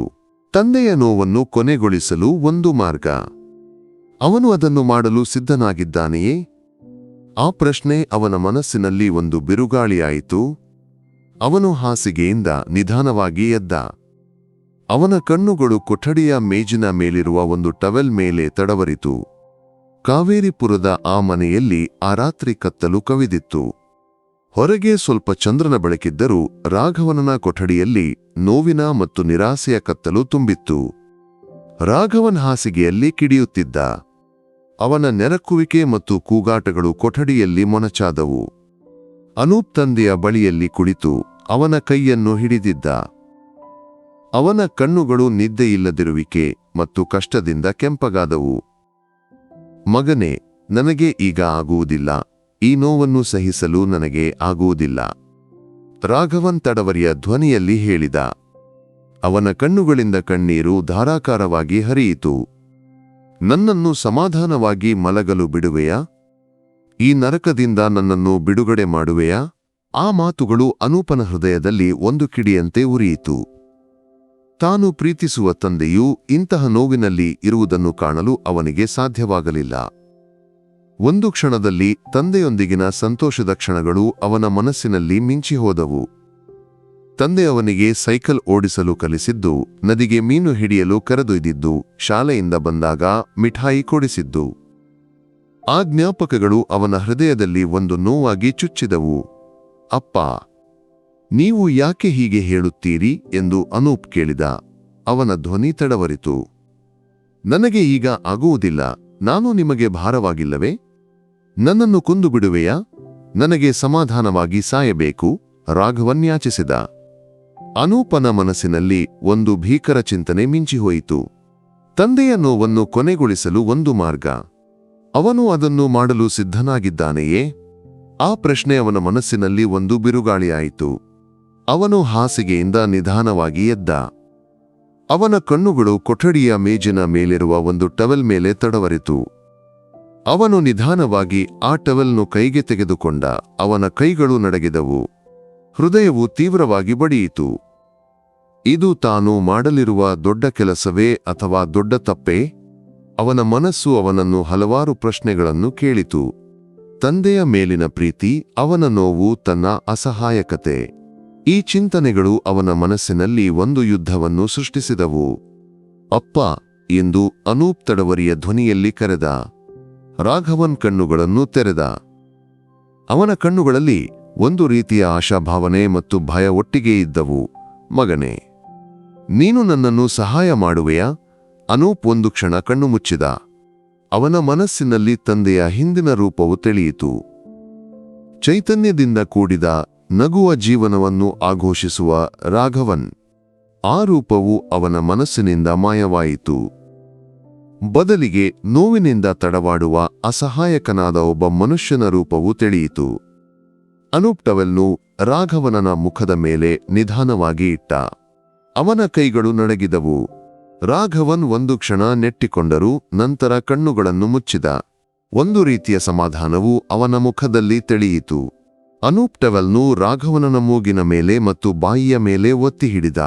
ತಂದೆಯ ನೋವನ್ನು ಕೊನೆಗೊಳಿಸಲು ಒಂದು ಮಾರ್ಗ. ಅವನು ಅದನ್ನು ಮಾಡಲು ಸಿದ್ಧನಾಗಿದ್ದಾನೆಯೇ? ಆ ಪ್ರಶ್ನೆ ಅವನ ಮನಸ್ಸಿನಲ್ಲಿ ಒಂದು ಬಿರುಗಾಳಿಯಾಯಿತು. ಅವನು ಹಾಸಿಗೆಯಿಂದ ನಿಧಾನವಾಗಿ ಎದ್ದ. ಅವನ ಕಣ್ಣುಗಳು ಕೊಠಡಿಯ ಮೇಜಿನ ಮೇಲಿರುವ ಒಂದು ಟವೆಲ್ ಮೇಲೆ ತಡವರಿತು. ಕಾವೇರಿಪುರದ ಆ ಮನೆಯಲ್ಲಿ ಆ ರಾತ್ರಿ ಕತ್ತಲು ಕವಿದಿತ್ತು. ಹೊರಗೆ ಸ್ವಲ್ಪ ಚಂದ್ರನ ಬೆಳಕಿದ್ದರೂ ರಾಘವನನ ಕೊಠಡಿಯಲ್ಲಿ ನೋವಿನ ಮತ್ತು ನಿರಾಸೆಯ ಕತ್ತಲು ತುಂಬಿತ್ತು. ರಾಘವನ್ ಹಾಸಿಗೆಯಲ್ಲಿ ಕಿಡಿಯುತ್ತಿದ್ದ. ಅವನ ನೆರಕುವಿಕೆ ಮತ್ತು ಕೂಗಾಟಗಳು ಕೊಠಡಿಯಲ್ಲಿ ಮೊನಚಾದವು. ಅನೂಪ್ ತಂದೆಯ ಬಳಿಯಲ್ಲಿ ಕುಳಿತು ಅವನ ಕೈಯನ್ನು ಹಿಡಿದಿದ್ದ. ಅವನ ಕಣ್ಣುಗಳು ನಿದ್ದೆಯಿಲ್ಲದಿರುವಿಕೆ ಮತ್ತು ಕಷ್ಟದಿಂದ ಕೆಂಪಗಾದವು. ಮಗನೇ, ನನಗೆ ಈಗ ಆಗುವುದಿಲ್ಲ. ಈ ನೋವನ್ನು ಸಹಿಸಲು ನನಗೆ ಆಗುವುದಿಲ್ಲ, ರಾಘವನ್ ತಡವರಿಯ ಧ್ವನಿಯಲ್ಲಿ ಹೇಳಿದ. ಅವನ ಕಣ್ಣುಗಳಿಂದ ಕಣ್ಣೀರು ಧಾರಾಕಾರವಾಗಿ ಹರಿಯಿತು. ನನ್ನನ್ನು ಸಮಾಧಾನವಾಗಿ ಮಲಗಲು ಬಿಡುವೆಯಾ? ಈ ನರಕದಿಂದ ನನ್ನನ್ನು ಬಿಡುಗಡೆ ಮಾಡುವೆಯಾ? ಆ ಮಾತುಗಳು ಅನೂಪನ ಹೃದಯದಲ್ಲಿ ಒಂದು ಕಿಡಿಯಂತೆ ಉರಿಯಿತು. ತಾನು ಪ್ರೀತಿಸುವ ತಂದೆಯೂ ಇಂತಹ ನೋವಿನಲ್ಲಿ ಇರುವುದನ್ನು ಕಾಣಲು ಅವನಿಗೆ ಸಾಧ್ಯವಾಗಲಿಲ್ಲ. ಒಂದು ಕ್ಷಣದಲ್ಲಿ ತಂದೆಯೊಂದಿಗಿನ ಸಂತೋಷದ ಕ್ಷಣಗಳು ಅವನ ಮನಸ್ಸಿನಲ್ಲಿ ಮಿಂಚಿಹೋದವು. ತಂದೆ ಅವನಿಗೆ ಸೈಕಲ್ ಓಡಿಸಲು ಕಲಿಸಿದ್ದು, ನದಿಗೆ ಮೀನು ಹಿಡಿಯಲು ಕರೆದೊಯ್ದಿದ್ದು, ಶಾಲೆಯಿಂದ ಬಂದಾಗ ಮಿಠಾಯಿ ಕೊಡಿಸಿದ್ದು. ಆ ಜ್ಞಾಪಕಗಳು ಅವನ ಹೃದಯದಲ್ಲಿ ಒಂದು ನೋವಾಗಿ ಚುಚ್ಚಿದವು. ಅಪ್ಪ, ನೀವು ಯಾಕೆ ಹೀಗೆ ಹೇಳುತ್ತೀರಿ ಎಂದು ಅನೂಪ್ ಕೇಳಿದ. ಅವನ ಧ್ವನಿ ತಡವರಿತು. ನನಗೆ ಈಗ ಆಗುವುದಿಲ್ಲ. ನಾನು ನಿಮಗೆ ಭಾರವಾಗಿಲ್ಲವೇ? ನನ್ನನ್ನು ಕೊಂದು ಬಿಡುವೆಯಾ? ನನಗೆ ಸಮಾಧಾನವಾಗಿ ಸಾಯಬೇಕು, ರಾಘವನ್ ಯಾಚಿಸಿದ. ಅನೂಪನ ಮನಸ್ಸಿನಲ್ಲಿ ಒಂದು ಭೀಕರ ಚಿಂತನೆ ಮಿಂಚಿಹೋಯಿತು. ತಂದೆಯ ನೋವನ್ನು ಕೊನೆಗೊಳಿಸಲು ಒಂದು ಮಾರ್ಗ. ಅವನು ಅದನ್ನು ಮಾಡಲು ಸಿದ್ಧನಾಗಿದ್ದಾನೆಯೇ? ಆ ಪ್ರಶ್ನೆ ಅವನ ಮನಸ್ಸಿನಲ್ಲಿ ಒಂದು ಬಿರುಗಾಳಿಯಾಯಿತು. ಅವನು ಹಾಸಿಗೆಯಿಂದ ನಿಧಾನವಾಗಿ ಎದ್ದ. ಅವನ ಕಣ್ಣುಗಳು ಕೊಠಡಿಯ ಮೇಜಿನ ಮೇಲಿರುವ ಒಂದು ಟವೆಲ್ ಮೇಲೆ ತಡವರಿತು. ಅವನು ನಿಧಾನವಾಗಿ ಆ ಟವೆಲ್ನು ಕೈಗೆ ತೆಗೆದುಕೊಂಡ. ಅವನ ಕೈಗಳು ನಡಗಿದವು. ಹೃದಯವು ತೀವ್ರವಾಗಿ ಬಡಿಯಿತು. ಇದು ತಾನು ಮಾಡಲಿರುವ ದೊಡ್ಡ ಕೆಲಸವೇ ಅಥವಾ ದೊಡ್ಡ ತಪ್ಪೇ? ಅವನ ಮನಸ್ಸು ಅವನನ್ನು ಹಲವಾರು ಪ್ರಶ್ನೆಗಳನ್ನು ಕೇಳಿತು. ತಂದೆಯ ಮೇಲಿನ ಪ್ರೀತಿ, ಅವನ ನೋವು, ತನ್ನ ಅಸಹಾಯಕತೆ. ಈ ಚಿಂತನೆಗಳು ಅವನ ಮನಸ್ಸಿನಲ್ಲಿ ಒಂದು ಯುದ್ಧವನ್ನು ಸೃಷ್ಟಿಸಿದವು. ಅಪ್ಪ ಎಂದು ಅನೂಪ್ ತಡವರಿಯ ಧ್ವನಿಯಲ್ಲಿ ಕರೆದ. ರಾಘವನ್ ಕಣ್ಣುಗಳನ್ನು ತೆರೆದ. ಅವನ ಕಣ್ಣುಗಳಲ್ಲಿ ಒಂದು ರೀತಿಯ ಆಶಾಭಾವನೆ ಮತ್ತು ಭಯ ಒಟ್ಟಿಗೆ ಇದ್ದವು. ಮಗನೇ, ನೀನು ನನ್ನನ್ನು ಸಹಾಯ ಮಾಡುವೆಯಾ? ಅನೂಪ್ ಒಂದು ಕ್ಷಣ ಕಣ್ಣು ಮುಚ್ಚಿದ. ಅವನ ಮನಸ್ಸಿನಲ್ಲಿ ತಂದೆಯ ಹಿಂದಿನ ರೂಪವು ತಿಳಿಯಿತು. ಚೈತನ್ಯದಿಂದ ಕೂಡಿದ ನಗುವ ಜೀವನವನ್ನು ಆಘೋಷಿಸುವ ರಾಘವನ್. ಆ ರೂಪವು ಅವನ ಮನಸ್ಸಿನಿಂದ ಮಾಯವಾಯಿತು. ಬದಲಿಗೆ ನೋವಿನಿಂದ ತಡವಾಡುವ ಅಸಹಾಯಕನಾದ ಒಬ್ಬ ಮನುಷ್ಯನ ರೂಪವು ತಿಳಿಯಿತು. ಅನೂಪ್ ಟವೆಲ್ನು ರಾಘವನನ ಮುಖದ ಮೇಲೆ ನಿಧಾನವಾಗಿ ಇಟ್ಟ. ಅವನ ಕೈಗಳು ನಡಗಿದವು. ರಾಘವನ್ ಒಂದು ಕ್ಷಣ ನೆಟ್ಟಿಕೊಂಡರೂ ನಂತರ ಕಣ್ಣುಗಳನ್ನು ಮುಚ್ಚಿದ. ಒಂದು ರೀತಿಯ ಸಮಾಧಾನವು ಅವನ ಮುಖದಲ್ಲಿ ತಿಳಿಯಿತು. ಅನೂಪ್ ಟವೆಲ್ನು ರಾಘವನನ ಮೂಗಿನ ಮೇಲೆ ಮತ್ತು ಬಾಯಿಯ ಮೇಲೆ ಒತ್ತಿ ಹಿಡಿದ.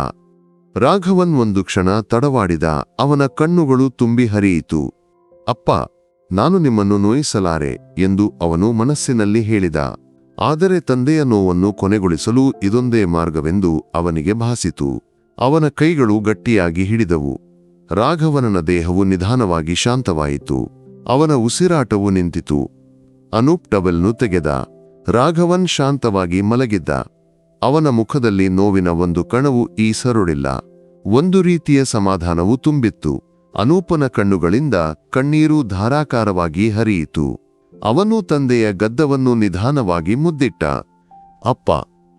ರಾಘವನ್ ಒಂದು ಕ್ಷಣ ತಡವಾಡಿದ. ಅವನ ಕಣ್ಣುಗಳು ತುಂಬಿ ಹರಿಯಿತು. ಅಪ್ಪ, ನಾನು ನಿಮ್ಮನ್ನು ನೋಯಿಸಲಾರೆ ಎಂದು ಅವನು ಮನಸ್ಸಿನಲ್ಲಿ ಹೇಳಿದ. ಆದರೆ ತಂದೆಯ ನೋವನ್ನು ಕೊನೆಗೊಳಿಸಲು ಇದೊಂದೇ ಮಾರ್ಗವೆಂದು ಅವನಿಗೆ ಭಾಸಿತು. ಅವನ ಕೈಗಳು ಗಟ್ಟಿಯಾಗಿ ಹಿಡಿದವು. ರಾಘವನನ ದೇಹವು ನಿಧಾನವಾಗಿ ಶಾಂತವಾಯಿತು. ಅವನ ಉಸಿರಾಟವು ನಿಂತಿತು. ಅನೂಪ್ ಟವೆಲ್ನು ತೆಗೆದ. ರಾಘವನ್ ಶಾಂತವಾಗಿ ಮಲಗಿದ್ದ. ಅವನ ಮುಖದಲ್ಲಿ ನೋವಿನ ಒಂದು ಕಣವು ಈ ಸರುಳಿಲ್ಲ. ಒಂದು ರೀತಿಯ ಸಮಾಧಾನವು ತುಂಬಿತ್ತು. ಅನೂಪನ ಕಣ್ಣುಗಳಿಂದ ಕಣ್ಣೀರು ಧಾರಾಕಾರವಾಗಿ ಹರಿಯಿತು. ಅವನು ತಂದೆಯ ಗದ್ದವನ್ನು ನಿಧಾನವಾಗಿ ಮುದ್ದಿಟ್ಟ. ಅಪ್ಪ,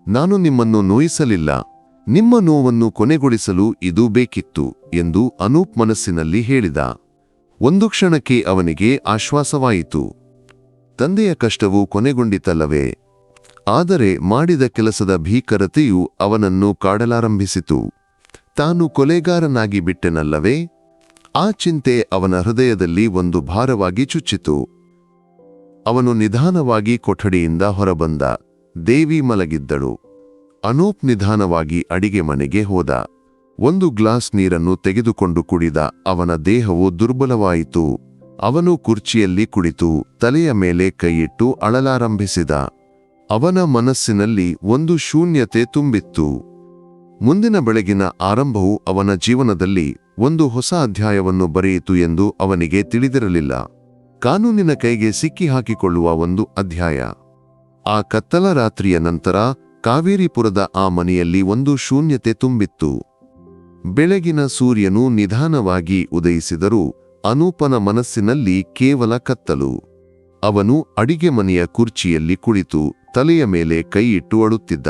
ನಾನು ನಿಮ್ಮನ್ನು ನೋಯಿಸಲಿಲ್ಲ. ನಿಮ್ಮ ನೋವನ್ನು ಕೊನೆಗೊಳಿಸಲು ಇದು ಬೇಕಿತ್ತು ಎಂದು ಅನೂಪ್ ಮನಸ್ಸಿನಲ್ಲಿ ಹೇಳಿದ. ಒಂದು ಕ್ಷಣಕ್ಕೆ ಅವನಿಗೆ ಆಶ್ವಾಸವಾಯಿತು. ತಂದೆಯ ಕಷ್ಟವು ಕೊನೆಗೊಂಡಿತಲ್ಲವೇ? ಆದರೆ ಮಾಡಿದ ಕೆಲಸದ ಭೀಕರತೆಯು ಅವನನ್ನು ಕಾಡಲಾರಂಭಿಸಿತು. ತಾನು ಕೊಲೆಗಾರನಾಗಿ ಬಿಟ್ಟೆನಲ್ಲವೇ? ಆ ಚಿಂತೆ ಅವನ ಹೃದಯದಲ್ಲಿ ಒಂದು ಭಾರವಾಗಿ ಚುಚ್ಚಿತು. ಅವನು ನಿಧಾನವಾಗಿ ಕೊಠಡಿಯಿಂದ ಹೊರಬಂದ. ದೇವಿ ಮಲಗಿದ್ದಳು. ಅನೂಪ್ ನಿಧಾನವಾಗಿ ಅಡಿಗೆ ಮನೆಗೆ ಹೋದ. ಒಂದು ಗ್ಲಾಸ್ ನೀರನ್ನು ತೆಗೆದುಕೊಂಡು ಕುಡಿದ. ಅವನ ದೇಹವು ದುರ್ಬಲವಾಯಿತು. ಅವನು ಕುರ್ಚಿಯಲ್ಲಿ ಕುಳಿತು ತಲೆಯ ಮೇಲೆ ಕೈಯಿಟ್ಟು ಅಳಲಾರಂಭಿಸಿದ. ಅವನ ಮನಸ್ಸಿನಲ್ಲಿ ಒಂದು ಶೂನ್ಯತೆ ತುಂಬಿತ್ತು. ಮುಂದಿನ ಬೆಳಗಿನ ಆರಂಭವು ಅವನ ಜೀವನದಲ್ಲಿ ಒಂದು ಹೊಸ ಅಧ್ಯಾಯವನ್ನು ಬರೆಯಿತು ಎಂದು ಅವನಿಗೆ ತಿಳಿದಿರಲಿಲ್ಲ. ಕಾನೂನಿನ ಕೈಗೆ ಸಿಕ್ಕಿ ಹಾಕಿಕೊಳ್ಳುವ ಒಂದು ಅಧ್ಯಾಯ. ಆ ಕತ್ತಲ ರಾತ್ರಿಯ ನಂತರ ಕಾವೇರಿಪುರದ ಆ ಮನೆಯಲ್ಲಿ ಒಂದು ಶೂನ್ಯತೆ ತುಂಬಿತ್ತು. ಬೆಳಗಿನ ಸೂರ್ಯನು ನಿಧಾನವಾಗಿ ಉದಯಿಸಿದರೂ ಅನೂಪನ ಮನಸ್ಸಿನಲ್ಲಿ ಕೇವಲ ಕತ್ತಲು. ಅವನು ಅಡಿಗೆ ಮನೆಯ ಕುರ್ಚಿಯಲ್ಲಿ ಕುಳಿತು ತಲೆಯ ಮೇಲೆ ಕೈಯಿಟ್ಟು ಅಳುತ್ತಿದ್ದ.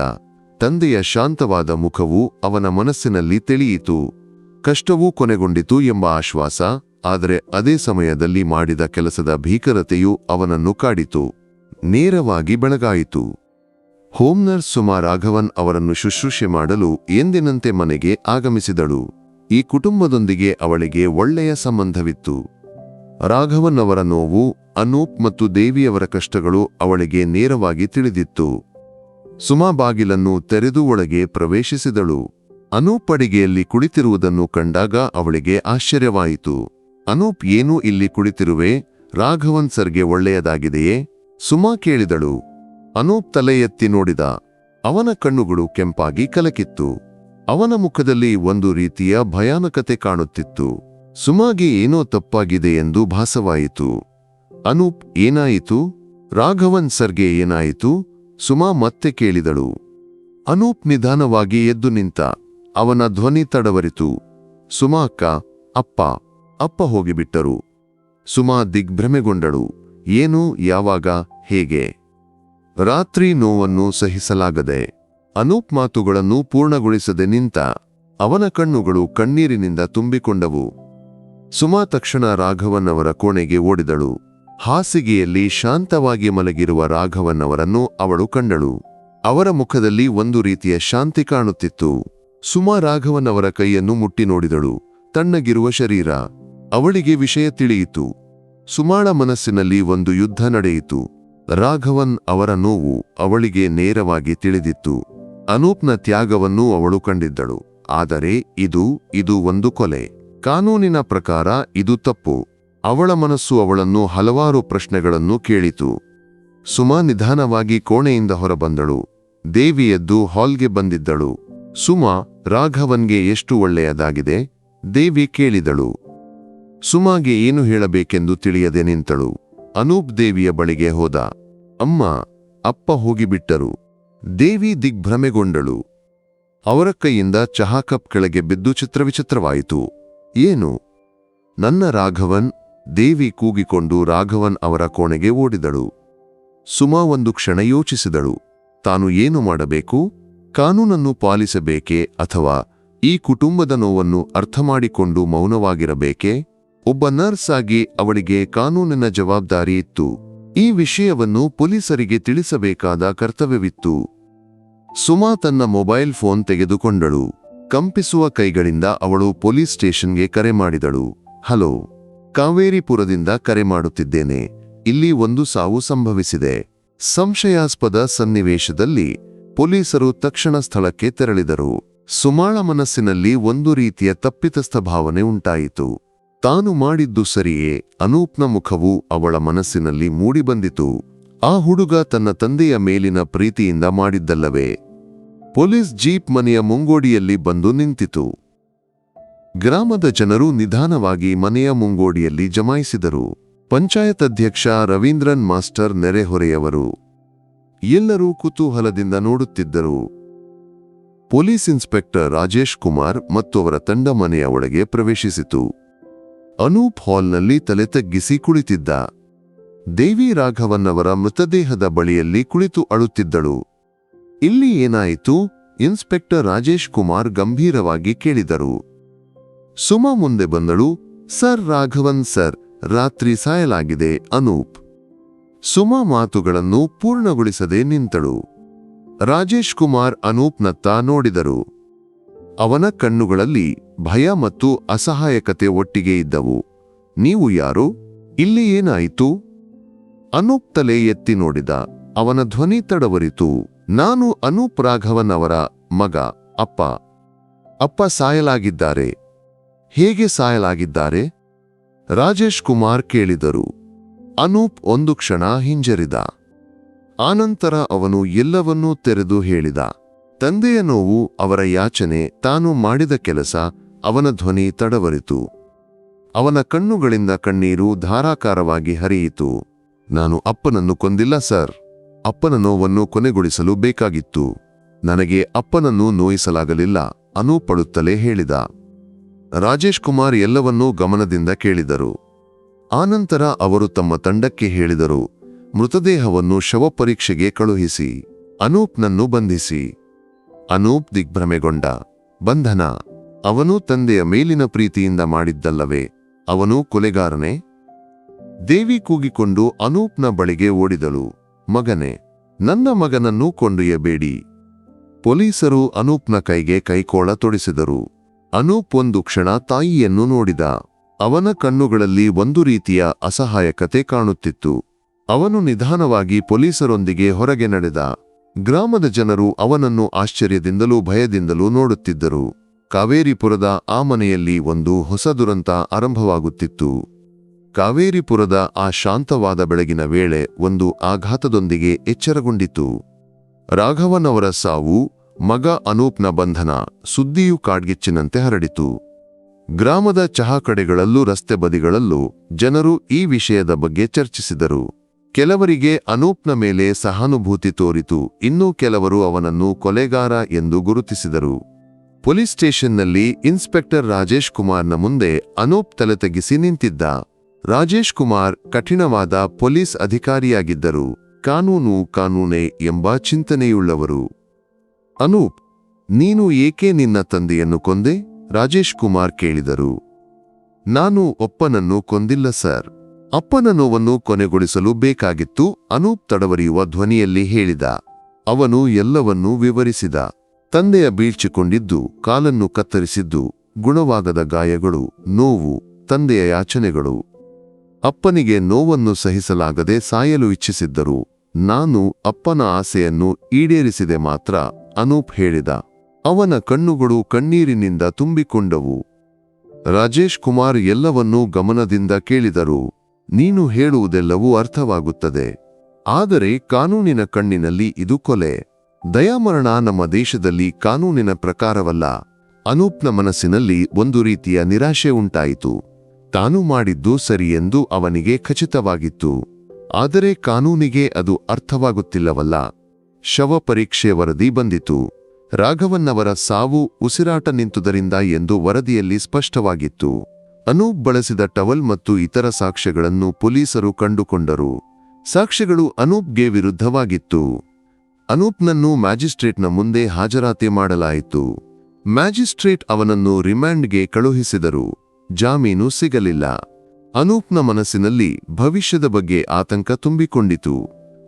ತಂದೆಯ ಶಾಂತವಾದ ಮುಖವು ಅವನ ಮನಸ್ಸಿನಲ್ಲಿ ತಿಳಿಯಿತು. ಕಷ್ಟವೂ ಕೊನೆಗೊಂಡಿತು ಎಂಬ ಆಶ್ವಾಸ. ಆದರೆ ಅದೇ ಸಮಯದಲ್ಲಿ ಮಾಡಿದ ಕೆಲಸದ ಭೀಕರತೆಯು ಅವನನ್ನು ಕಾಡಿತು. ನೇರವಾಗಿ ಬೆಳಗಾಯಿತು. ಹೋಮ್ ನರ್ಸ್ ಸುಮಾ ರಾಘವನ್ ಅವರನ್ನು ಶುಶ್ರೂಷೆ ಮಾಡಲು ಎಂದಿನಂತೆ ಮನೆಗೆ ಆಗಮಿಸಿದಳು. ಈ ಕುಟುಂಬದೊಂದಿಗೆ ಅವಳಿಗೆ ಒಳ್ಳೆಯ ಸಂಬಂಧವಿತ್ತು. ರಾಘವನ್ ಅವರ ನೋವು, ಅನೂಪ್ ಮತ್ತು ದೇವಿಯವರ ಕಷ್ಟಗಳು ಅವಳಿಗೆ ನೇರವಾಗಿ ತಿಳಿದಿತ್ತು. ಸುಮಾ ಬಾಗಿಲನ್ನು ತೆರೆದು ಒಳಗೆ ಪ್ರವೇಶಿಸಿದಳು. ಅನೂಪ್ ಅಡಿಗೆಯಲ್ಲಿ ಕುಳಿತಿರುವುದನ್ನು ಕಂಡಾಗ ಅವಳಿಗೆ ಆಶ್ಚರ್ಯವಾಯಿತು. ಅನೂಪ್, ಏನೂ ಇಲ್ಲಿ ಕುಳಿತಿರುವೆ? ರಾಘವನ್ ಸರ್ಗೆ ಒಳ್ಳೆಯದಾಗಿದೆಯೇ? ಸುಮಾ ಕೇಳಿದಳು. ಅನೂಪ್ ತಲೆ ಎತ್ತಿ ನೋಡಿದ. ಅವನ ಕಣ್ಣುಗಳು ಕೆಂಪಾಗಿ ಕಲಕಿತ್ತು. ಅವನ ಮುಖದಲ್ಲಿ ಒಂದು ರೀತಿಯ ಭಯಾನಕತೆ ಕಾಣುತ್ತಿತ್ತು. ಸುಮಾಗೆ ಏನೋ ತಪ್ಪಾಗಿದೆ ಎಂದು ಭಾಸವಾಯಿತು. ಅನೂಪ್, ಏನಾಯಿತು? ರಾಘವನ್ ಸರ್ಗೆ ಏನಾಯಿತು? ಸುಮಾ ಮತ್ತೆ ಕೇಳಿದಳು. ಅನೂಪ್ ನಿಧಾನವಾಗಿ ಎದ್ದು ನಿಂತ. ಅವನ ಧ್ವನಿ ತಡವರಿತು. ಸುಮಾ ಅಕ್ಕ, ಅಪ್ಪ ಹೋಗಿಬಿಟ್ಟರು. ಸುಮಾ ದಿಗ್ಭ್ರಮೆಗೊಂಡಳು. ಏನು, ಯಾವಾಗ, ಹೇಗೆ? ರಾತ್ರಿ ನೋವನ್ನು ಸಹಿಸಲಾಗದೆ ಅನೂಪ್ ಮಾತುಗಳನ್ನು ಪೂರ್ಣಗೊಳಿಸದೆ ನಿಂತ. ಅವನ ಕಣ್ಣುಗಳು ಕಣ್ಣೀರಿನಿಂದ ತುಂಬಿಕೊಂಡವು. ಸುಮಾ ತಕ್ಷಣ ರಾಘವನ್ ಅವರ ಕೋಣೆಗೆ ಓಡಿದಳು. ಹಾಸಿಗೆಯಲ್ಲಿ ಶಾಂತವಾಗಿ ಮಲಗಿರುವ ರಾಘವನ್ ಅವರನ್ನು ಅವಳು ಕಂಡಳು. ಅವರ ಮುಖದಲ್ಲಿ ಒಂದು ರೀತಿಯ ಶಾಂತಿ ಕಾಣುತ್ತಿತ್ತು. ಸುಮಾ ರಾಘವನ್ ಅವರ ಕೈಯನ್ನು ಮುಟ್ಟಿ ನೋಡಿದಳು. ತಣ್ಣಗಿರುವ ಶರೀರ. ಅವಳಿಗೆ ವಿಷಯ ತಿಳಿಯಿತು. ಸುಮಾಳ ಮನಸ್ಸಿನಲ್ಲಿ ಒಂದು ಯುದ್ಧ ನಡೆಯಿತು. ರಾಘವನ್ ಅವರ ನೋವು ಅವಳಿಗೆ ನೇರವಾಗಿ ತಿಳಿದಿತ್ತು. ಅನೂಪ್ನ ತ್ಯಾಗವನ್ನು ಅವಳು ಕಂಡಿದ್ದಳು. ಆದರೆ ಇದು ಒಂದು ಕೊಲೆ. ಕಾನೂನಿನ ಪ್ರಕಾರ ಇದು ತಪ್ಪು. ಅವಳ ಮನಸ್ಸು ಅವಳನ್ನು ಹಲವಾರು ಪ್ರಶ್ನೆಗಳನ್ನು ಕೇಳಿತು. ಸುಮಾ ನಿಧಾನವಾಗಿ ಕೋಣೆಯಿಂದ ಹೊರಬಂದಳು. ದೇವಿ ಎದ್ದು ಹಾಲ್ಗೆ ಬಂದಿದ್ದಳು. ಸುಮಾ, ರಾಘವನ್ಗೆ ಎಷ್ಟು ಒಳ್ಳೆಯದಾಗಿದೆ? ದೇವಿ ಕೇಳಿದಳು. ಸುಮಾಗೆ ಏನು ಹೇಳಬೇಕೆಂದು ತಿಳಿಯದೆ ನಿಂತಳು. ಅನೂಪ್ ದೇವಿಯ ಬಳಿಗೆ ಹೋದ. ಅಮ್ಮ, ಅಪ್ಪ ಹೋಗಿಬಿಟ್ಟರು. ದೇವಿ ದಿಗ್ಭ್ರಮೆಗೊಂಡಳು. ಅವರ ಕೈಯಿಂದ ಚಹಾ ಕಪ್ ಕೆಳಗೆ ಬಿದ್ದು ಚಿತ್ರವಿಚಿತ್ರವಾಯಿತು. ಏನು? ನನ್ನ ರಾಘವನ್? ದೇವಿ ಕೂಗಿಕೊಂಡು ರಾಘವನ್ ಅವರ ಕೋಣೆಗೆ ಓಡಿದಳು. ಸುಮಾ ಒಂದು ಕ್ಷಣ ಯೋಚಿಸಿದಳು. ತಾನು ಏನು ಮಾಡಬೇಕು? ಕಾನೂನನ್ನು ಪಾಲಿಸಬೇಕೇ ಅಥವಾ ಈ ಕುಟುಂಬದ ನೋವನ್ನು ಅರ್ಥಮಾಡಿಕೊಂಡು ಮೌನವಾಗಿರಬೇಕೇ? ಒಬ್ಬ ನರ್ಸ್ ಆಗಿ ಅವಳಿಗೆ ಕಾನೂನಿನ ಜವಾಬ್ದಾರಿ ಇತ್ತು. ಈ ವಿಷಯವನ್ನು ಪೊಲೀಸರಿಗೆ ತಿಳಿಸಬೇಕಾದ ಕರ್ತವ್ಯವಿತ್ತು. ಸುಮಾ ತನ್ನ ಮೊಬೈಲ್ ಫೋನ್ ತೆಗೆದುಕೊಂಡಳು. ಕಂಪಿಸುವ ಕೈಗಳಿಂದ ಅವಳು ಪೊಲೀಸ್ ಸ್ಟೇಷನ್ಗೆ ಕರೆ ಮಾಡಿದಳು. ಹಲೋ, ಕಾವೇರಿಪುರದಿಂದ ಕರೆ ಮಾಡುತ್ತಿದ್ದೇನೆ. ಇಲ್ಲಿ ಒಂದು ಸಾವು ಸಂಭವಿಸಿದೆ. ಸಂಶಯಾಸ್ಪದ ಸನ್ನಿವೇಶದಲ್ಲಿ ಪೊಲೀಸರು ತಕ್ಷಣ ಸ್ಥಳಕ್ಕೆ ತೆರಳಿದರು. ಸುಮಾಳ ಮನಸ್ಸಿನಲ್ಲಿ ಒಂದು ರೀತಿಯ ತಪ್ಪಿತಸ್ಥ ಭಾವನೆ ಉಂಟಾಯಿತು. ತಾನು ಮಾಡಿದ್ದು ಸರಿಯೇ? ಅನೂಪ್ನ ಮುಖವು ಅವಳ ಮನಸ್ಸಿನಲ್ಲಿ ಮೂಡಿಬಂದಿತು. ಆ ಹುಡುಗ ತನ್ನ ತಂದೆಯ ಮೇಲಿನ ಪ್ರೀತಿಯಿಂದ ಮಾಡಿದ್ದಲ್ಲವೇ? ಪೊಲೀಸ್ ಜೀಪ್ ಮನೆಯ ಮುಂಗೋಡಿಯಲ್ಲಿ ಬಂದು ನಿಂತಿತು. ಗ್ರಾಮದ ಜನರು ನಿಧಾನವಾಗಿ ಮನೆಯ ಮುಂಗೋಡಿಯಲ್ಲಿ ಜಮಾಯಿಸಿದರು. ಪಂಚಾಯತ್ ಅಧ್ಯಕ್ಷ ರವೀಂದ್ರನ್ ಮಾಸ್ಟರ್ ನೆರೆಹೊರೆಯವರು ಎಲ್ಲರೂ ಕುತೂಹಲದಿಂದ ನೋಡುತ್ತಿದ್ದರು. ಪೊಲೀಸ್ ಇನ್ಸ್ಪೆಕ್ಟರ್ ರಾಜೇಶ್ ಕುಮಾರ್ ಮತ್ತು ಅವರ ತಂಡ ಮನೆಯ ಒಳಗೆ ಪ್ರವೇಶಿಸಿತು. ಅನೂಪ್ ಹಾಲ್ನಲ್ಲಿ ತಲೆ ತಗ್ಗಿಸಿ ಕುಳಿತಿದ್ದ. ದೇವಿ ರಾಘವನ್ ಅವರ ಮೃತದೇಹದ ಬಳಿಯಲ್ಲಿ ಕುಳಿತು ಅಳುತ್ತಿದ್ದಳು. ಇಲ್ಲಿ ಏನಾಯಿತು? ಇನ್ಸ್ಪೆಕ್ಟರ್ ರಾಜೇಶ್ ಕುಮಾರ್ ಗಂಭೀರವಾಗಿ ಕೇಳಿದರು. ಸುಮಾ ಮುಂದೆ ಬಂದಳು. ಸರ್ ರಾಘವನ್ ಸರ್, ರಾತ್ರಿ ಸಾಯಲಾಗಿದೆ ಅನೂಪ್. ಸುಮಾ ಮಾತುಗಳನ್ನು ಪೂರ್ಣಗೊಳಿಸದೆ ನಿಂತಳು. ರಾಜೇಶ್ ಕುಮಾರ್ ಅನೂಪ್ನತ್ತ ನೋಡಿದರು. ಅವನ ಕಣ್ಣುಗಳಲ್ಲಿ ಭಯ ಮತ್ತು ಅಸಹಾಯಕತೆ ಒಟ್ಟಿಗೆ ಇದ್ದವು. ನೀವು ಯಾರು? ಇಲ್ಲಿ ಏನಾಯಿತು? ಅನೂಪ್ ತಲೆ ಎತ್ತಿ ನೋಡಿದ. ಅವನ ಧ್ವನಿ ತಡವರಿತು. ನಾನು ಅನೂಪ್ ರಾಘವನ್ ಅವರ ಮಗ. ಅಪ್ಪ ಸಾಯಲಾಗಿದ್ದಾರೆ. ಹೇಗೆ ಸಾಯಲಾಗಿದ್ದಾರೆ? ರಾಜೇಶ್ ಕುಮಾರ್ ಕೇಳಿದರು. ಅನೂಪ್ ಒಂದು ಕ್ಷಣ ಹಿಂಜರಿದ. ಆನಂತರ ಅವನು ಎಲ್ಲವನ್ನೂ ತೆರೆದು ಹೇಳಿದ. ತಂದೆಯ ನೋವು, ಅವರ ಯಾಚನೆ, ತಾನು ಮಾಡಿದ ಕೆಲಸ. ಅವನ ಧ್ವನಿ ತಡವರಿತು. ಅವನ ಕಣ್ಣುಗಳಿಂದ ಕಣ್ಣೀರು ಧಾರಾಕಾರವಾಗಿ ಹರಿಯಿತು. ನಾನು ಅಪ್ಪನನ್ನು ಕೊಂದಿಲ್ಲ ಸರ್. ಅಪ್ಪನ ನೋವನ್ನು ಕೊನೆಗೊಳಿಸಲು ಬೇಕಾಗಿತ್ತು. ನನಗೆ ಅಪ್ಪನನ್ನು ನೋಯಿಸಲಾಗಲಿಲ್ಲ, ಅನೂಪ್ ಅಳುತ್ತಲೇ ಹೇಳಿದ. ರಾಜೇಶ್ ಕುಮಾರ್ ಎಲ್ಲವನ್ನೂ ಗಮನದಿಂದ ಕೇಳಿದರು. ಆನಂತರ ಅವರು ತಮ್ಮ ತಂಡಕ್ಕೆ ಹೇಳಿದರು, ಮೃತದೇಹವನ್ನು ಶವಪರೀಕ್ಷೆಗೆ ಕಳುಹಿಸಿ. ಅನೂಪ್ನನ್ನು ಬಂಧಿಸಿ. ಅನೂಪ್ ದಿಗ್ಭ್ರಮೆಗೊಂಡ. ಬಂಧನ? ಅವನು ತಂದೆಯ ಮೇಲಿನ ಪ್ರೀತಿಯಿಂದ ಮಾಡಿದ್ದಲ್ಲವೇ? ಅವನು ಕೊಲೆಗಾರನೇ? ದೇವಿ ಕೂಗಿಕೊಂಡು ಅನೂಪ್ನ ಬಳಿಗೆ ಓಡಿದಳು. ಮಗನೇ, ನನ್ನ ಮಗನನ್ನು ಕೊಂಡೊಯ್ಯಬೇಡಿ. ಪೊಲೀಸರು ಅನೂಪ್ನ ಕೈಗೆ ಕೈಕೋಳ ತೊಡಿಸಿದರು. ಅನೂಪ್ ಒಂದು ಕ್ಷಣ ತಾಯಿಯನ್ನು ನೋಡಿದ. ಅವನ ಕಣ್ಣುಗಳಲ್ಲಿ ಒಂದು ರೀತಿಯ ಅಸಹಾಯಕತೆ ಕಾಣುತ್ತಿತ್ತು. ಅವನು ನಿಧಾನವಾಗಿ ಪೊಲೀಸರೊಂದಿಗೆ ಹೊರಗೆ ನಡೆದ. ಗ್ರಾಮದ ಜನರು ಅವನನ್ನು ಆಶ್ಚರ್ಯದಿಂದಲೂ ಭಯದಿಂದಲೂ ನೋಡುತ್ತಿದ್ದರು. ಕಾವೇರಿಪುರದ ಆ ಮನೆಯಲ್ಲಿ ಒಂದು ಹೊಸ ದುರಂತ ಆರಂಭವಾಗುತ್ತಿತ್ತು. ಕಾವೇರಿಪುರದ ಆ ಶಾಂತವಾದ ಬೆಳಗಿನ ವೇಳೆ ಒಂದು ಆಘಾತದೊಂದಿಗೆ ಎಚ್ಚರಗೊಂಡಿತು. ರಾಘವನ್ ಅವರ ಸಾವು, ಮಗ ಅನೂಪ್ನ ಬಂಧನ, ಸುದ್ದಿಯು ಕಾಡ್ಗಿಚ್ಚಿನಂತೆ ಹರಡಿತು. ಗ್ರಾಮದ ಚಹಾ ಕಡೆಗಳಲ್ಲೂ ರಸ್ತೆ ಬದಿಗಳಲ್ಲೂ ಜನರು ಈ ವಿಷಯದ ಬಗ್ಗೆ ಚರ್ಚಿಸಿದರು. ಕೆಲವರಿಗೆ ಅನೂಪ್ನ ಮೇಲೆ ಸಹಾನುಭೂತಿ ತೋರಿತು, ಇನ್ನೂ ಕೆಲವರು ಅವನನ್ನು ಕೊಲೆಗಾರ ಎಂದು ಗುರುತಿಸಿದರು. ಪೊಲೀಸ್ ಸ್ಟೇಷನ್ನಲ್ಲಿ ಇನ್ಸ್ಪೆಕ್ಟರ್ ರಾಜೇಶ್ ಕುಮಾರ್ನ ಮುಂದೆ ಅನೂಪ್ ತಲೆ ತಗ್ಗಿಸಿ ನಿಂತಿದ್ದ. ರಾಜೇಶ್ ಕುಮಾರ್ ಕಠಿಣವಾದ ಪೊಲೀಸ್ ಅಧಿಕಾರಿಯಾಗಿದ್ದರು. ಕಾನೂನೇ ಎಂಬ ಚಿಂತನೆಯುಳ್ಳವರು. ಅನೂಪ್, ನೀನು ಏಕೆ ನಿನ್ನ ತಂದೆಯನ್ನು ಕೊಂದೆ? ರಾಜೇಶ್ ಕುಮಾರ್ ಕೇಳಿದರು. ನಾನು ಅಪ್ಪನನ್ನು ಕೊಂದಿಲ್ಲ ಸರ್. ಅಪ್ಪನ ನೋವನ್ನು ಕೊನೆಗೊಳಿಸಲು ಬೇಕಾಗಿತ್ತು, ಅನೂಪ್ ತಡವರಿಯುವ ಧ್ವನಿಯಲ್ಲಿ ಹೇಳಿದ. ಅವನು ಎಲ್ಲವನ್ನೂ ವಿವರಿಸಿದ. ತಂದೆಯ ಬೀಳ್ಚಿಕೊಂಡಿದ್ದು, ಕಾಲನ್ನು ಕತ್ತರಿಸಿದ್ದು, ಗುಣವಾಗದ ಗಾಯಗಳು, ನೋವು, ತಂದೆಯ ಯಾಚನೆಗಳು. ಅಪ್ಪನಿಗೆ ನೋವನ್ನು ಸಹಿಸಲಾಗದೆ ಸಾಯಲು ಇಚ್ಛಿಸಿದ್ದರು. ನಾನು ಅಪ್ಪನ ಆಸೆಯನ್ನು ಈಡೇರಿಸಿದೆ ಮಾತ್ರ, ಅನೂಪ್ ಹೇಳಿದ. ಅವನ ಕಣ್ಣುಗಳು ಕಣ್ಣೀರಿನಿಂದ ತುಂಬಿಕೊಂಡವು. ರಾಜೇಶ್ ಕುಮಾರ್ ಎಲ್ಲವನ್ನೂ ಗಮನದಿಂದ ಕೇಳಿದರು. ನೀನು ಹೇಳುವುದೆಲ್ಲವೂ ಅರ್ಥವಾಗುತ್ತದೆ. ಆದರೆ ಕಾನೂನಿನ ಕಣ್ಣಿನಲ್ಲಿ ಇದು ಕೊಲೆ. ದಯಾಮರಣ ನಮ್ಮ ದೇಶದಲ್ಲಿ ಕಾನೂನಿನ ಪ್ರಕಾರವಲ್ಲ. ಅನೂಪ್ನ ಮನಸ್ಸಿನಲ್ಲಿ ಒಂದು ರೀತಿಯ ನಿರಾಶೆ ಉಂಟಾಯಿತು. ತಾನು ಮಾಡಿದ್ದು ಸರಿಯೆಂದು ಅವನಿಗೆ ಖಚಿತವಾಗಿತ್ತು. ಆದರೆ ಕಾನೂನಿಗೆ ಅದು ಅರ್ಥವಾಗುತ್ತಿಲ್ಲವಲ್ಲ. ಶವ ಪರೀಕ್ಷೆ ವರದಿ ಬಂದಿತು. ರಾಘವನ್ ಅವರ ಸಾವು ಉಸಿರಾಟ ನಿಂತುದರಿಂದ ಎಂದು ವರದಿಯಲ್ಲಿ ಸ್ಪಷ್ಟವಾಗಿತ್ತು. ಅನೂಪ್ ಬಳಸಿದ ಟವಲ್ ಮತ್ತು ಇತರ ಸಾಕ್ಷ್ಯಗಳನ್ನು ಪೊಲೀಸರು ಕಂಡುಕೊಂಡರು. ಸಾಕ್ಷ್ಯಗಳು ಅನೂಪ್ಗೆ ವಿರುದ್ಧವಾಗಿತ್ತು. ಅನೂಪ್ನನ್ನು ಮ್ಯಾಜಿಸ್ಟ್ರೇಟ್ನ ಮುಂದೆ ಹಾಜರಾತಿ ಮಾಡಲಾಯಿತು. ಮ್ಯಾಜಿಸ್ಟ್ರೇಟ್ ಅವನನ್ನು ರಿಮ್ಯಾಂಡ್ಗೆ ಕಳುಹಿಸಿದರು. ಜಾಮೀನು ಸಿಗಲಿಲ್ಲ. ಅನೂಪ್ನ ಮನಸ್ಸಿನಲ್ಲಿ ಭವಿಷ್ಯದ ಬಗ್ಗೆ ಆತಂಕ ತುಂಬಿಕೊಂಡಿತು.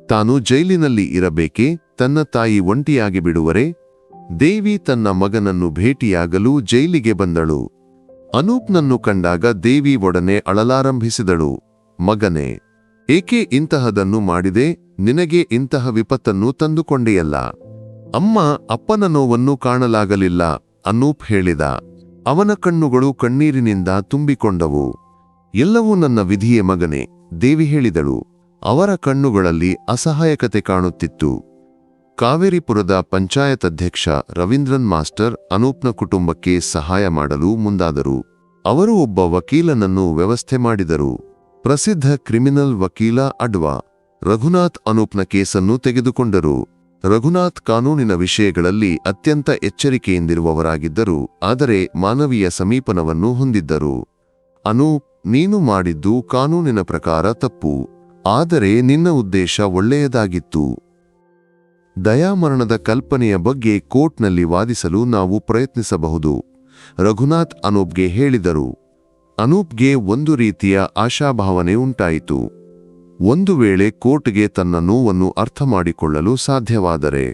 ತಾನು ಜೈಲಿನಲ್ಲಿ ಇರಬೇಕೇ? ತನ್ನ ತಾಯಿ ಒಂಟಿಯಾಗಿ ಬಿಡುವರೆ? ದೇವಿ ತನ್ನ ಮಗನನ್ನು ಭೇಟಿಯಾಗಲು ಜೈಲಿಗೆ ಬಂದಳು. ಅನೂಪ್ನನ್ನು ಕಂಡಾಗ ದೇವಿ ಒಡನೆ ಅಳಲಾರಂಭಿಸಿದಳು. ಮಗನೇ, ಏಕೆ ಇಂತಹದನ್ನು ಮಾಡಿದೆ? ನಿನಗೆ ಇಂತಹ ವಿಪತ್ತನ್ನು ತಂದುಕೊಂಡೆಯಲ್ಲ. ಅಮ್ಮ, ಅಪ್ಪನ ನೋವನ್ನು ಕಾಣಲಾಗಲಿಲ್ಲ, ಅನೂಪ್ ಹೇಳಿದ. ಅವನ ಕಣ್ಣುಗಳು ಕಣ್ಣೀರಿನಿಂದ ತುಂಬಿಕೊಂಡವು. ಎಲ್ಲವೂ ನನ್ನ ವಿಧಿಯೇ ಮಗನೇ, ದೇವಿ ಹೇಳಿದಳು. ಅವರ ಕಣ್ಣುಗಳಲ್ಲಿ ಅಸಹಾಯಕತೆ ಕಾಣುತ್ತಿತ್ತು. ಕಾವೇರಿಪುರದ ಪಂಚಾಯತ್ ಅಧ್ಯಕ್ಷ ರವೀಂದ್ರನ್ ಮಾಸ್ಟರ್ ಅನೂಪ್ನ ಕುಟುಂಬಕ್ಕೆ ಸಹಾಯ ಮಾಡಲು ಮುಂದಾದರು. ಅವರು ಒಬ್ಬ ವಕೀಲನನ್ನು ವ್ಯವಸ್ಥೆ ಮಾಡಿದರು. ಪ್ರಸಿದ್ಧ ಕ್ರಿಮಿನಲ್ ವಕೀಲ ಅಡ್ವಾ ರಘುನಾಥ್ ಅನೂಪ್ನ ಕೇಸನ್ನು ತೆಗೆದುಕೊಂಡರು. ರಘುನಾಥ್ ಕಾನೂನಿನ ವಿಷಯಗಳಲ್ಲಿ ಅತ್ಯಂತ ಎಚ್ಚರಿಕೆಯಿಂದಿರುವವರಾಗಿದ್ದರು, ಆದರೆ ಮಾನವೀಯ ಸಮೀಪನವನ್ನು ಹೊಂದಿದ್ದರು. ಅನೂಪ್, ನೀನು ಮಾಡಿದ್ದು ಕಾನೂನಿನ ಪ್ರಕಾರ ತಪ್ಪು, ಆದರೆ ನಿನ್ನ ಉದ್ದೇಶ ಒಳ್ಳೆಯದಾಗಿತ್ತು. ದಯಾಮರಣದ ಕಲ್ಪನೆಯ ಬಗ್ಗೆ ಕೋರ್ಟ್ನಲ್ಲಿ ವಾದಿಸಲು ನಾವು ಪ್ರಯತ್ನಿಸಬಹುದು, ರಘುನಾಥ್ ಅನೂಪ್ಗೆ ಹೇಳಿದರು. ಅನೂಪ್ಗೆ ಒಂದು ರೀತಿಯ ಆಶಾಭಾವನೆ ಉಂಟಾಯಿತು. ಒಂದು ವೇಳೆ ಕೋರ್ಟ್ಗೆ ತನ್ನ ನೋವನ್ನು ಅರ್ಥಮಾಡಿಕೊಳ್ಳಲು ಸಾಧ್ಯವಾದರೆ.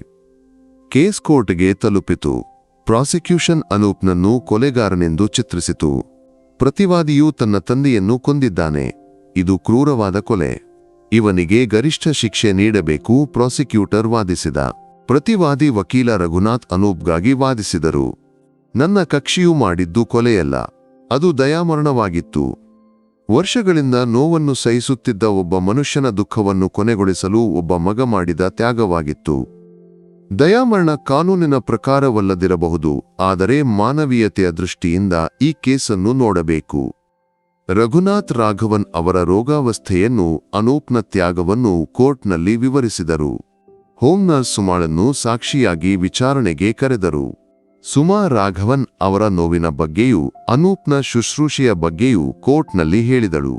ಕೇಸ್ ಕೋರ್ಟ್ಗೆ ತಲುಪಿತು. ಪ್ರಾಸಿಕ್ಯೂಷನ್ ಅನೂಪ್ನನ್ನು ಕೊಲೆಗಾರನೆಂದು ಚಿತ್ರಿಸಿತು. ಪ್ರತಿವಾದಿಯು ತನ್ನ ತಂದೆಯನ್ನು ಕೊಂದಿದ್ದಾನೆ. ಇದು ಕ್ರೂರವಾದ ಕೊಲೆ. ಇವನಿಗೆ ಗರಿಷ್ಠ ಶಿಕ್ಷೆ ನೀಡಬೇಕು ಪ್ರಾಸಿಕ್ಯೂಟರ್ ವಾದಿಸಿದ. ಪ್ರತಿವಾದಿ ವಕೀಲ ರಘುನಾಥ್ ಅನೂಪ್ಗಾಗಿ ವಾದಿಸಿದರು. ನನ್ನ ಕಕ್ಷಿಯು ಮಾಡಿದ್ದು ಕೊಲೆಯಲ್ಲ, ಅದು ದಯಾಮರಣವಾಗಿತ್ತು. ವರ್ಷಗಳಿಂದ ನೋವನ್ನು ಸಹಿಸುತ್ತಿದ್ದ ಒಬ್ಬ ಮನುಷ್ಯನ ದುಃಖವನ್ನು ಕೊನೆಗೊಳಿಸಲು ಒಬ್ಬ ಮಗ ಮಾಡಿದ ತ್ಯಾಗವಾಗಿತ್ತು. ದಯಾಮರಣ ಕಾನೂನಿನ ಪ್ರಕಾರವಲ್ಲದಿರಬಹುದು, ಆದರೆ ಮಾನವೀಯತೆಯ ದೃಷ್ಟಿಯಿಂದ ಈ ಕೇಸನ್ನು ನೋಡಬೇಕು. ರಘುನಾಥ್ ರಾಘವನ್ ಅವರ ರೋಗಾವಸ್ಥೆಯನ್ನು, ಅನೂಪ್ನ ತ್ಯಾಗವನ್ನು ಕೋರ್ಟ್ನಲ್ಲಿ ವಿವರಿಸಿದರು. ಹೋಮ್ ನರ್ಸ್ ಸುಮಾಳನ್ನು ಸಾಕ್ಷಿಯಾಗಿ ವಿಚಾರಣೆಗೆ ಕರೆದರು. ಸುಮಾ ರಾಘವನ್ ಅವರ ನೋವಿನ ಬಗ್ಗೆಯೂ ಅನೂಪ್ನ ಶುಶ್ರೂಷೆಯ ಬಗ್ಗೆಯೂ ಕೋರ್ಟ್ನಲ್ಲಿ ಹೇಳಿದಳು.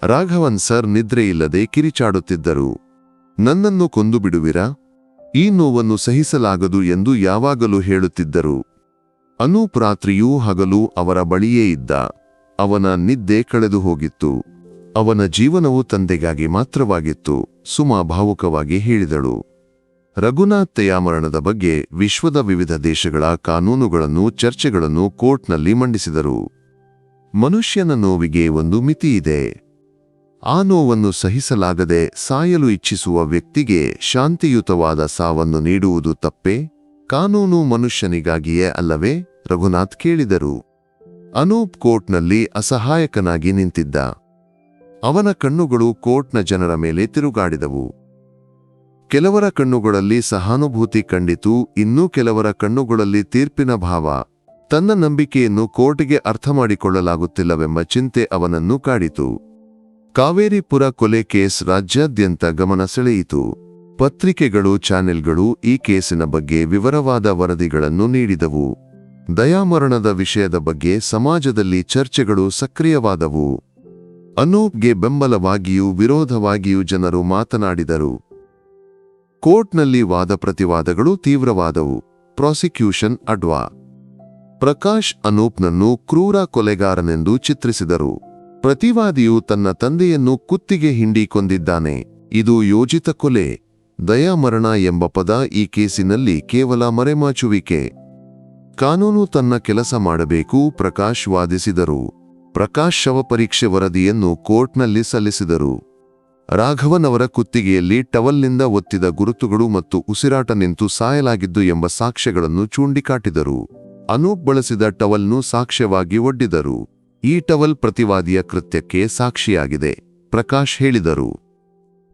ರಾಘವನ್ ಸರ್ ನಿದ್ರೆಯಿಲ್ಲದೆ ಕಿರಿಚಾಡುತ್ತಿದ್ದರು. ನನ್ನನ್ನು ಕೊಂದು ಬಿಡುವಿರಾ? ಈ ನೋವನ್ನು ಸಹಿಸಲಾಗದು ಎಂದು ಯಾವಾಗಲೂ ಹೇಳುತ್ತಿದ್ದರು. ಅನೂಪ್ ರಾತ್ರಿಯೂ ಹಗಲು ಅವರ ಬಳಿಯೇ ಇದ್ದ. ಅವನ ನಿದ್ದೆ ಕಳೆದು ಹೋಗಿತ್ತು. ಅವನ ಜೀವನವು ತಂದೆಗಾಗಿ ಮಾತ್ರವಾಗಿತ್ತು, ಸುಮಾ ಭಾವುಕವಾಗಿ ಹೇಳಿದಳು. ರಘುನಾಥ್ ದಯಾಮರಣದ ಬಗ್ಗೆ ವಿಶ್ವದ ವಿವಿಧ ದೇಶಗಳ ಕಾನೂನುಗಳನ್ನು, ಚರ್ಚೆಗಳನ್ನು ಕೋರ್ಟ್ನಲ್ಲಿ ಮಂಡಿಸಿದರು. ಮನುಷ್ಯನ ನೋವಿಗೆ ಒಂದು ಮಿತಿಯಿದೆ. ಆ ನೋವನ್ನು ಸಹಿಸಲಾಗದೆ ಸಾಯಲು ಇಚ್ಛಿಸುವ ವ್ಯಕ್ತಿಗೆ ಶಾಂತಿಯುತವಾದ ಸಾವನ್ನು ನೀಡುವುದು ತಪ್ಪೇ? ಕಾನೂನು ಮನುಷ್ಯನಿಗಾಗಿಯೇ ಅಲ್ಲವೇ? ರಘುನಾಥ್ ಕೇಳಿದರು. ಅನೂಪ್ ಕೋರ್ಟ್ನಲ್ಲಿ ಅಸಹಾಯಕನಾಗಿ ನಿಂತಿದ್ದ. ಅವನ ಕಣ್ಣುಗಳು ಕೋರ್ಟ್ನ ಜನರ ಮೇಲೆ ತಿರುಗಾಡಿದವು. ಕೆಲವರ ಕಣ್ಣುಗಳಲ್ಲಿ ಸಹಾನುಭೂತಿ ಕಂಡಿತು, ಇನ್ನೂ ಕೆಲವರ ಕಣ್ಣುಗಳಲ್ಲಿ ತೀರ್ಪಿನ ಭಾವ. ತನ್ನ ನಂಬಿಕೆಯನ್ನು ಕೋರ್ಟ್ಗೆ ಅರ್ಥಮಾಡಿಕೊಳ್ಳಲಾಗುತ್ತಿಲ್ಲವೆಂಬ ಚಿಂತೆ ಅವನನ್ನು ಕಾಡಿತು. ಕಾವೇರಿಪುರ ಕೊಲೆ ಕೇಸ್ ರಾಜ್ಯಾದ್ಯಂತ ಗಮನ ಸೆಳೆಯಿತು. ಪತ್ರಿಕೆಗಳು, ಚಾನೆಲ್ಗಳು ಈ ಕೇಸಿನ ಬಗ್ಗೆ ವಿವರವಾದ ವರದಿಗಳನ್ನು ನೀಡಿದವು. ದಯಾಮರಣದ ವಿಷಯದ ಬಗ್ಗೆ ಸಮಾಜದಲ್ಲಿ ಚರ್ಚೆಗಳು ಸಕ್ರಿಯವಾದವು. ಅನೂಪ್ಗೆ ಬೆಂಬಲವಾಗಿಯೂ ವಿರೋಧವಾಗಿಯೂ ಜನರು ಮಾತನಾಡಿದರು. ಕೋರ್ಟ್ನಲ್ಲಿ ವಾದ ಪ್ರತಿವಾದಗಳು ತೀವ್ರವಾದವು. ಪ್ರಾಸಿಕ್ಯೂಷನ್ ಅಡ್ವಾ ಪ್ರಕಾಶ್ ಅನೂಪ್ನನ್ನು ಕ್ರೂರ ಕೊಲೆಗಾರನೆಂದು ಚಿತ್ರಿಸಿದರು. ಪ್ರತಿವಾದಿಯು ತನ್ನ ತಂದೆಯನ್ನು ಕುತ್ತಿಗೆ ಹಿಂಡಿ ಕೊಂದಿದ್ದಾನೆ, ಇದು ಯೋಜಿತ ಕೊಲೆ. ದಯಾಮರಣ ಎಂಬ ಪದ ಈ ಕೇಸಿನಲ್ಲಿ ಕೇವಲ ಮರೆಮಾಚುವಿಕೆ. ಕಾನೂನು ತನ್ನ ಕೆಲಸ ಮಾಡಬೇಕು, ಪ್ರಕಾಶ್ ವಾದಿಸಿದರು. ಪ್ರಕಾಶ್ ಶವಪರೀಕ್ಷೆ ವರದಿಯನ್ನು ಕೋರ್ಟ್ನಲ್ಲಿ ಸಲ್ಲಿಸಿದರು. ರಾಘವನ್ ಅವರ ಕುತ್ತಿಗೆಯಲ್ಲಿ ಟವಲ್ನಿಂದ ಒತ್ತಿದ ಗುರುತುಗಳು ಮತ್ತು ಉಸಿರಾಟ ನಿಂತು ಸಾಯಲಾಗಿದ್ದು ಎಂಬ ಸಾಕ್ಷ್ಯಗಳನ್ನು ಚೂಂಡಿಕಾಟಿದರು. ಅನೂಪ್ ಬಳಸಿದ ಟವಲ್ನು ಸಾಕ್ಷ್ಯವಾಗಿ ಒಡ್ಡಿದರು. ಈ ಟವಲ್ ಪ್ರತಿವಾದಿಯ ಕೃತ್ಯಕ್ಕೆ ಸಾಕ್ಷಿಯಾಗಿದೆ, ಪ್ರಕಾಶ್ ಹೇಳಿದರು.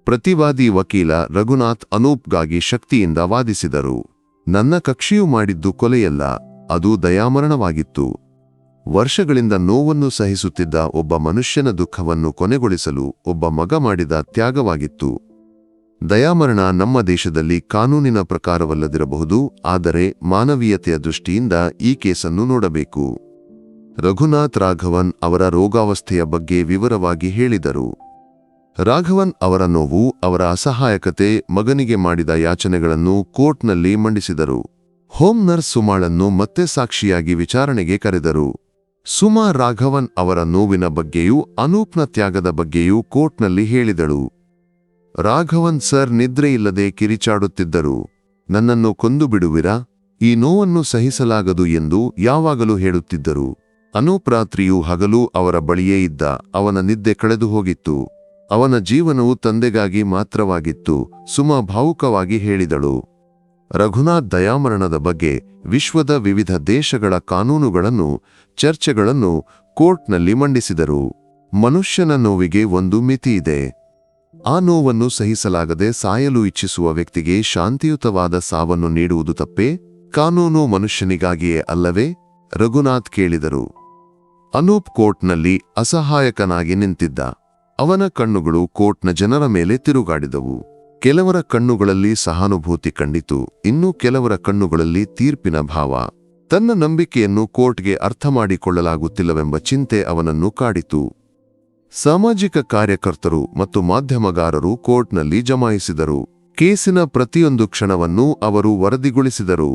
ಪ್ರತಿವಾದಿ ವಕೀಲ ರಘುನಾಥ್ ಅನೂಪ್ಗಾಗಿ ಶಕ್ತಿಯಿಂದ ವಾದಿಸಿದರು. ನನ್ನ ಕಕ್ಷಿಯು ಮಾಡಿದ್ದು ಕೊಲೆಯಲ್ಲ, ಅದು ದಯಾಮರಣವಾಗಿತ್ತು. ವರ್ಷಗಳಿಂದ ನೋವನ್ನು ಸಹಿಸುತ್ತಿದ್ದ ಒಬ್ಬ ಮನುಷ್ಯನ ದುಃಖವನ್ನು ಕೊನೆಗೊಳಿಸಲು ಒಬ್ಬ ಮಗ ಮಾಡಿದ ತ್ಯಾಗವಾಗಿತ್ತು. ದಯಾಮರಣ ನಮ್ಮ ದೇಶದಲ್ಲಿ ಕಾನೂನಿನ ಪ್ರಕಾರವಲ್ಲದಿರಬಹುದು, ಆದರೆ ಮಾನವೀಯತೆಯ ದೃಷ್ಟಿಯಿಂದ ಈ ಕೇಸನ್ನು ನೋಡಬೇಕು. ರಘುನಾಥ್ ರಾಘವನ್ ಅವರ ರೋಗಾವಸ್ಥೆಯ ಬಗ್ಗೆ ವಿವರವಾಗಿ ಹೇಳಿದರು. ರಾಘವನ್ ಅವರ ನೋವು, ಅವರ ಅಸಹಾಯಕತೆ, ಮಗನಿಗೆ ಮಾಡಿದ ಯಾಚನೆಗಳನ್ನು ಕೋರ್ಟ್ನಲ್ಲಿ ಮಂಡಿಸಿದರು. ಹೋಮ್ ನರ್ಸ್ ಸುಮಾಳನ್ನು ಮತ್ತೆ ಸಾಕ್ಷಿಯಾಗಿ ವಿಚಾರಣೆಗೆ ಕರೆದರು. ಸುಮಾ ರಾಘವನ್ ಅವರ ನೋವಿನ ಬಗ್ಗೆಯೂ ಅನೂಪ್ನ ತ್ಯಾಗದ ಬಗ್ಗೆಯೂ ಕೋರ್ಟ್ನಲ್ಲಿ ಹೇಳಿದಳು. ರಾಘವನ್ ಸರ್ ನಿದ್ರೆಯಿಲ್ಲದೆ ಕಿರಿಚಾಡುತ್ತಿದ್ದರು. ನನ್ನನ್ನು ಕೊಂದು ಬಿಡುವಿರಾ? ಈ ನೋವನ್ನು ಸಹಿಸಲಾಗದು ಎಂದು ಯಾವಾಗಲೂ ಹೇಳುತ್ತಿದ್ದರು. ಅನೂಪ್ ರಾತ್ರಿಯೂ ಹಗಲು ಅವರ ಬಳಿಯೇ ಇದ್ದ. ಅವನ ನಿದ್ದೆ ಕಳೆದು ಹೋಗಿತ್ತು. ಅವನ ಜೀವನವು ತಂದೆಗಾಗಿ ಮಾತ್ರವಾಗಿತ್ತು, ಸುಮಾ ಭಾವುಕವಾಗಿ ಹೇಳಿದಳು. ರಘುನಾಥ್ ದಯಾಮರಣದ ಬಗ್ಗೆ ವಿಶ್ವದ ವಿವಿಧ ದೇಶಗಳ ಕಾನೂನುಗಳನ್ನು, ಚರ್ಚೆಗಳನ್ನು ಕೋರ್ಟ್ನಲ್ಲಿ ಮಂಡಿಸಿದರು. ಮನುಷ್ಯನ ನೋವಿಗೆ ಒಂದು ಮಿತಿಯಿದೆ. ಆ ನೋವನ್ನು ಸಹಿಸಲಾಗದೆ ಸಾಯಲು ಇಚ್ಛಿಸುವ ವ್ಯಕ್ತಿಗೆ ಶಾಂತಿಯುತವಾದ ಸಾವನ್ನು ನೀಡುವುದು ತಪ್ಪೇ? ಕಾನೂನು ಮನುಷ್ಯನಿಗಾಗಿಯೇ ಅಲ್ಲವೇ? ರಘುನಾಥ್ ಕೇಳಿದರು. ಅನೂಪ್ ಕೋರ್ಟ್ನಲ್ಲಿ ಅಸಹಾಯಕನಾಗಿ ನಿಂತಿದ್ದ. ಅವನ ಕಣ್ಣುಗಳು ಕೋರ್ಟ್ನ ಜನರ ಮೇಲೆ ತಿರುಗಾಡಿದವು. ಕೆಲವರ ಕಣ್ಣುಗಳಲ್ಲಿ ಸಹಾನುಭೂತಿ ಕಂಡಿತು, ಇನ್ನೂ ಕೆಲವರ ಕಣ್ಣುಗಳಲ್ಲಿ ತೀರ್ಪಿನ ಭಾವ. ತನ್ನ ನಂಬಿಕೆಯನ್ನು ಕೋರ್ಟ್ಗೆ ಅರ್ಥಮಾಡಿಕೊಳ್ಳಲಾಗುತ್ತಿಲ್ಲವೆಂಬ ಚಿಂತೆ ಅವನನ್ನು ಕಾಡಿತು. ಸಾಮಾಜಿಕ ಕಾರ್ಯಕರ್ತರು ಮತ್ತು ಮಾಧ್ಯಮಗಾರರು ಕೋರ್ಟ್ನಲ್ಲಿ ಜಮಾಯಿಸಿದರು. ಕೇಸಿನ ಪ್ರತಿಯೊಂದು ಕ್ಷಣವನ್ನೂ ಅವರು ವರದಿಗೊಳಿಸಿದರು.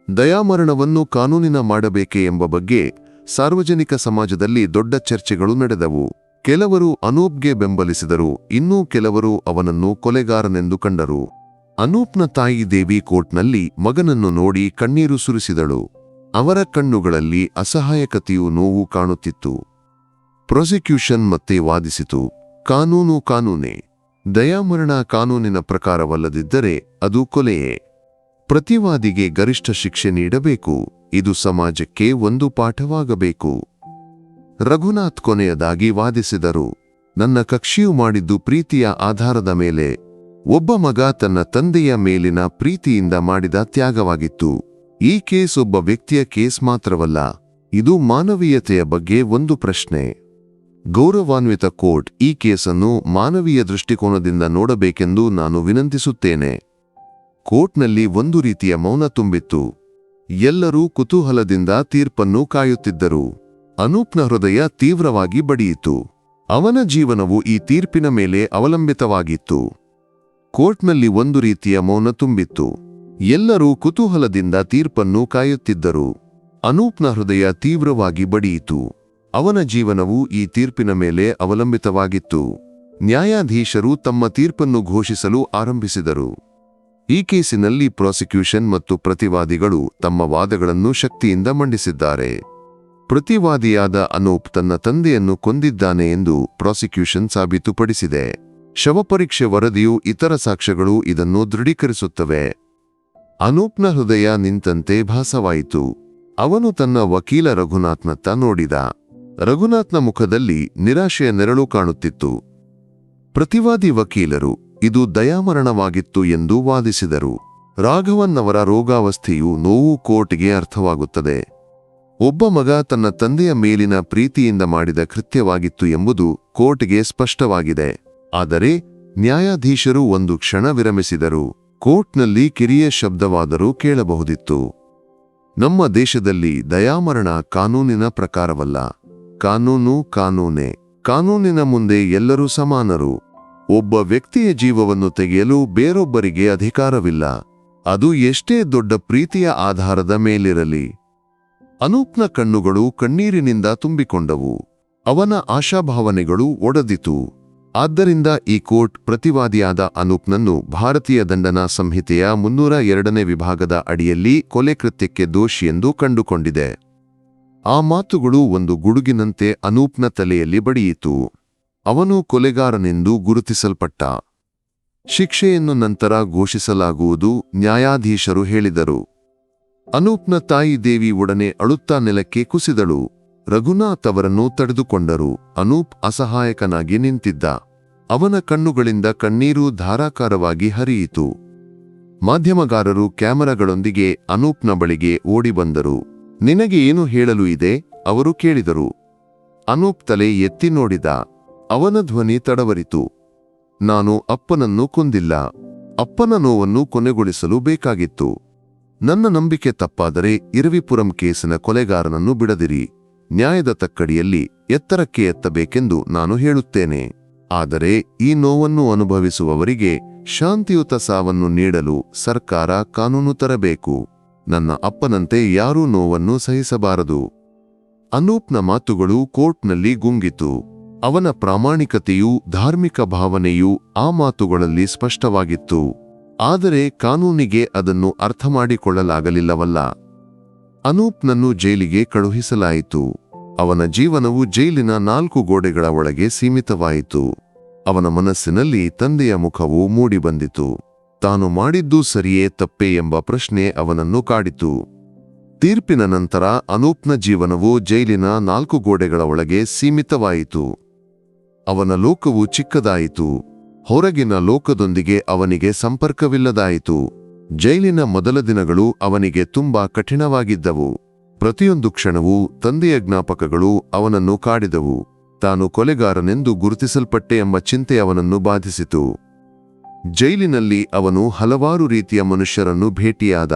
ದಯಾಮರಣವನ್ನು ಕಾನೂನಿನ ಮಾಡಬೇಕೆ ಎಂಬ ಬಗ್ಗೆ ಸಾರ್ವಜನಿಕ ಸಮಾಜದಲ್ಲಿ ದೊಡ್ಡ ಚರ್ಚೆಗಳು ನಡೆದವು. ಕೆಲವರು ಅನೂಪ್ಗೆ ಬೆಂಬಲಿಸಿದರು, ಇನ್ನೂ ಕೆಲವರು ಅವನನ್ನು ಕೊಲೆಗಾರನೆಂದು ಕಂಡರು. ಅನೂಪ್ನ ತಾಯಿ ದೇವಿ ಕೋರ್ಟ್ನಲ್ಲಿ ಮಗನನ್ನು ನೋಡಿ ಕಣ್ಣೀರು ಸುರಿಸಿದಳು. ಅವರ ಕಣ್ಣುಗಳಲ್ಲಿ ಅಸಹಾಯಕತೆಯೂ ನೋವು ಕಾಣುತ್ತಿತ್ತು. ಪ್ರಾಸಿಕ್ಯೂಷನ್ ಮತ್ತೆ ವಾದಿಸಿತು. ಕಾನೂನು ಕಾನೂನೇ, ದಯಾಮರಣ ಕಾನೂನಿನ ಪ್ರಕಾರವಲ್ಲದಿದ್ದರೆ ಅದು ಕೊಲೆಯೇ. ಪ್ರತಿವಾದಿಗೆ ಗರಿಷ್ಠ ಶಿಕ್ಷೆ ನೀಡಬೇಕು. ಇದು ಸಮಾಜಕ್ಕೆ ಒಂದು ಪಾಠವಾಗಬೇಕು. ರಘುನಾಥ್ ಕೊನೆಯದಾಗಿ ವಾದಿಸಿದರು. ನನ್ನ ಕಕ್ಷಿಯು ಮಾಡಿದ್ದು ಪ್ರೀತಿಯ ಆಧಾರದ ಮೇಲೆ. ಒಬ್ಬ ಮಗ ತನ್ನ ತಂದೆಯ ಮೇಲಿನ ಪ್ರೀತಿಯಿಂದ ಮಾಡಿದ ತ್ಯಾಗವಾಗಿತ್ತು. ಈ ಕೇಸ್ ಒಬ್ಬ ವ್ಯಕ್ತಿಯ ಕೇಸ್ ಮಾತ್ರವಲ್ಲ, ಇದು ಮಾನವೀಯತೆಯ ಬಗ್ಗೆ ಒಂದು ಪ್ರಶ್ನೆ. ಗೌರವಾನ್ವಿತ ಕೋರ್ಟ್, ಈ ಕೇಸನ್ನು ಮಾನವೀಯ ದೃಷ್ಟಿಕೋನದಿಂದ ನೋಡಬೇಕೆಂದು ನಾನು ವಿನಂತಿಸುತ್ತೇನೆ. ಕೋರ್ಟ್ನಲ್ಲಿ ಒಂದು ರೀತಿಯ ಮೌನ ತುಂಬಿತ್ತು. ಎಲ್ಲರೂ ಕುತೂಹಲದಿಂದ ತೀರ್ಪನ್ನು ಕಾಯುತ್ತಿದ್ದರು. ಅನೂಪ್ನ ಹೃದಯ ತೀವ್ರವಾಗಿ ಬಡಿಯಿತು. ಅವನ ಜೀವನವು ಈ ತೀರ್ಪಿನ ಮೇಲೆ ಅವಲಂಬಿತವಾಗಿತ್ತು. ಕೋರ್ಟ್ನಲ್ಲಿ ಒಂದು ರೀತಿಯ ಮೌನ ತುಂಬಿತ್ತು. ಎಲ್ಲರೂ ಕುತೂಹಲದಿಂದ ತೀರ್ಪನ್ನು ಕಾಯುತ್ತಿದ್ದರು. ಅನೂಪ್ನ ಹೃದಯ ತೀವ್ರವಾಗಿ ಬಡಿಯಿತು. ಅವನ ಜೀವನವು ಈ ತೀರ್ಪಿನ ಮೇಲೆ ಅವಲಂಬಿತವಾಗಿತ್ತು. ನ್ಯಾಯಾಧೀಶರು ತಮ್ಮ ತೀರ್ಪನ್ನು ಘೋಷಿಸಲು ಆರಂಭಿಸಿದರು. ಈ ಕೇಸಿನಲ್ಲಿ ಪ್ರಾಸಿಕ್ಯೂಷನ್ ಮತ್ತು ಪ್ರತಿವಾದಿಗಳು ತಮ್ಮ ವಾದಗಳನ್ನು ಶಕ್ತಿಯಿಂದ ಮಂಡಿಸಿದ್ದಾರೆ. ಪ್ರತಿವಾದಿಯಾದ ಅನೂಪ್ ತನ್ನ ತಂದೆಯನ್ನು ಕೊಂದಿದ್ದಾನೆ ಎಂದು ಪ್ರಾಸಿಕ್ಯೂಷನ್ ಸಾಬೀತುಪಡಿಸಿದೆ. ಶವಪರೀಕ್ಷೆ ವರದಿಯು ಇತರ ಸಾಕ್ಷ್ಯಗಳು ಇದನ್ನು ದೃಢೀಕರಿಸುತ್ತವೆ. ಅನೂಪ್ನ ಹೃದಯ ನಿಂತಂತೆ ಭಾಸವಾಯಿತು. ಅವನು ತನ್ನ ವಕೀಲ ರಘುನಾಥ್ನತ್ತ ನೋಡಿದ. ರಘುನಾಥ್ನ ಮುಖದಲ್ಲಿ ನಿರಾಶೆಯ ನೆರಳು ಕಾಣುತ್ತಿತ್ತು. ಪ್ರತಿವಾದಿ ವಕೀಲರು ಇದು ದಯಾಮರಣವಾಗಿತ್ತು ಎಂದು ವಾದಿಸಿದರು. ರಾಘವನ್ ಅವರ ರೋಗಾವಸ್ಥೆಯು ನೋವು ಕೋರ್ಟ್ಗೆ ಅರ್ಥವಾಗುತ್ತದೆ. ಒಬ್ಬ ಮಗ ತನ್ನ ತಂದೆಯ ಮೇಲಿನ ಪ್ರೀತಿಯಿಂದ ಮಾಡಿದ ಕೃತ್ಯವಾಗಿತ್ತು ಎಂಬುದು ಕೋರ್ಟ್ಗೆ ಸ್ಪಷ್ಟವಾಗಿದೆ. ಆದರೆ ನ್ಯಾಯಾಧೀಶರು ಒಂದು ಕ್ಷಣ ವಿರಮಿಸಿದರು. ಕೋರ್ಟ್ನಲ್ಲಿ ಕಿರಿಯ ಶಬ್ದವಾದರೂ ಕೇಳಬಹುದಿತ್ತು. ನಮ್ಮ ದೇಶದಲ್ಲಿ ದಯಾಮರಣ ಕಾನೂನಿನ ಪ್ರಕಾರವಲ್ಲ. ಕಾನೂನು ಕಾನೂನೇ. ಕಾನೂನಿನ ಮುಂದೆ ಎಲ್ಲರೂ ಸಮಾನರು. ಒಬ್ಬ ವ್ಯಕ್ತಿಯ ಜೀವವನ್ನು ತೆಗೆಯಲು ಬೇರೊಬ್ಬರಿಗೆ ಅಧಿಕಾರವಿಲ್ಲ, ಅದು ಎಷ್ಟೇ ದೊಡ್ಡ ಪ್ರೀತಿಯ ಆಧಾರದ ಮೇಲಿರಲಿ. ಅನೂಪ್ನ ಕಣ್ಣುಗಳು ಕಣ್ಣೀರಿನಿಂದ ತುಂಬಿಕೊಂಡವು. ಅವನ ಆಶಾಭಾವನೆಗಳು ಒಡೆದಿತು. ಆದ್ದರಿಂದ ಈ ಕೋರ್ಟ್ ಪ್ರತಿವಾದಿಯಾದ ಅನೂಪ್ನನ್ನು ಭಾರತೀಯ ದಂಡನಾ ಸಂಹಿತೆಯ 302ನೇ ವಿಭಾಗದ ಅಡಿಯಲ್ಲಿ ಕೊಲೆ ಕೃತ್ಯಕ್ಕೆ ದೋಷಿಯೆಂದು ಕಂಡುಕೊಂಡಿದೆ. ಆ ಮಾತುಗಳು ಒಂದು ಗುಡುಗಿನಂತೆ ಅನೂಪ್ನ ತಲೆಯಲ್ಲಿ ಬಡಿಯಿತು. ಅವನು ಕೊಲೆಗಾರನೆಂದು ಗುರುತಿಸಲ್ಪಟ್ಟ. ಶಿಕ್ಷೆಯನ್ನು ನಂತರ ಘೋಷಿಸಲಾಗುವುದು, ನ್ಯಾಯಾಧೀಶರು ಹೇಳಿದರು. ಅನೂಪ್ನ ತಾಯಿ ದೇವಿ ಒಡನೆ ಅಳುತ್ತಾ ನೆಲಕ್ಕೆ ಕುಸಿದಳು. ರಘುನಾಥ್ ಅವರನ್ನು ತಡೆದುಕೊಂಡರು. ಅನೂಪ್ ಅಸಹಾಯಕನಾಗಿ ನಿಂತಿದ್ದ. ಅವನ ಕಣ್ಣುಗಳಿಂದ ಕಣ್ಣೀರು ಧಾರಾಕಾರವಾಗಿ ಹರಿಯಿತು. ಮಾಧ್ಯಮಗಾರರು ಕ್ಯಾಮರಾಗಳೊಂದಿಗೆ ಅನೂಪ್ನ ಬಳಿಗೆ ಓಡಿ ಬಂದರು. ನಿನಗೆ ಏನು ಹೇಳಲು ಇದೆ? ಅವರು ಕೇಳಿದರು. ಅನೂಪ್ ತಲೆ ಎತ್ತಿ ನೋಡಿದ. ಅವನ ಧ್ವನಿ ತಡವರಿತು. ನಾನು ಅಪ್ಪನನ್ನು ಕೊಂದಿಲ್ಲ. ಅಪ್ಪನ ನೋವನ್ನು ಕೊನೆಗೊಳಿಸಲು ಬೇಕಾಗಿತ್ತು. ನನ್ನ ನಂಬಿಕೆ ತಪ್ಪಾದರೆ ಇರವಿಪುರಂ ಕೇಸಿನ ಕೊಲೆಗಾರನನ್ನು ಬಿಡದಿರಿ. ನ್ಯಾಯದ ತಕ್ಕಡಿಯಲ್ಲಿ ಎತ್ತರಕ್ಕೆ ಎತ್ತಬೇಕೆಂದು ನಾನು ಹೇಳುತ್ತೇನೆ. ಆದರೆ ಈ ನೋವನ್ನು ಅನುಭವಿಸುವವರಿಗೆ ಶಾಂತಿಯುತ ಸಾವನ್ನು ನೀಡಲು ಸರ್ಕಾರ ಕಾನೂನು ತರಬೇಕು. ನನ್ನ ಅಪ್ಪನಂತೆ ಯಾರೂ ನೋವನ್ನು ಸಹಿಸಬಾರದು. ಅನೂಪ್ನ ಮಾತುಗಳು ಕೋರ್ಟ್ನಲ್ಲಿ ಗುಂಗಿತು. ಅವನ ಪ್ರಾಮಾಣಿಕತೆಯೂ ಧಾರ್ಮಿಕ ಭಾವನೆಯೂ ಆ ಮಾತುಗಳಲ್ಲಿ ಸ್ಪಷ್ಟವಾಗಿತ್ತು. ಆದರೆ ಕಾನೂನಿಗೆ ಅದನ್ನು ಅರ್ಥಮಾಡಿಕೊಳ್ಳಲಾಗಲಿಲ್ಲವಲ್ಲ. ಅನೂಪ್ನನ್ನು ಜೈಲಿಗೆ ಕಳುಹಿಸಲಾಯಿತು. ಅವನ ಜೀವನವು ಜೈಲಿನ 4 ಗೋಡೆಗಳ ಒಳಗೆ ಸೀಮಿತವಾಯಿತು. ಅವನ ಮನಸ್ಸಿನಲ್ಲಿ ತಂದೆಯ ಮುಖವು ಮೂಡಿಬಂದಿತು. ತಾನು ಮಾಡಿದ್ದು ಸರಿಯೇ ತಪ್ಪೇ ಎಂಬ ಪ್ರಶ್ನೆ ಅವನನ್ನು ಕಾಡಿತು. ತೀರ್ಪಿನ ನಂತರ ಅನೂಪ್ನ ಜೀವನವು ಜೈಲಿನ 4 ಗೋಡೆಗಳ ಒಳಗೆ ಸೀಮಿತವಾಯಿತು. ಅವನ ಲೋಕವು ಚಿಕ್ಕದಾಯಿತು. ಹೊರಗಿನ ಲೋಕದೊಂದಿಗೆ ಅವನಿಗೆ ಸಂಪರ್ಕವಿಲ್ಲದಾಯಿತು. ಜೈಲಿನ ಮೊದಲ ದಿನಗಳು ಅವನಿಗೆ ತುಂಬಾ ಕಠಿಣವಾಗಿದ್ದವು. ಪ್ರತಿಯೊಂದು ಕ್ಷಣವೂ ತಂದೆಯ ಜ್ಞಾಪಕಗಳು ಅವನನ್ನು ಕಾಡಿದವು. ತಾನು ಕೊಲೆಗಾರನೆಂದು ಗುರುತಿಸಲ್ಪಟ್ಟೆ ಎಂಬ ಚಿಂತೆ ಅವನನ್ನು ಬಾಧಿಸಿತು. ಜೈಲಿನಲ್ಲಿ ಅವನು ಹಲವಾರು ರೀತಿಯ ಮನುಷ್ಯರನ್ನು ಭೇಟಿಯಾದ.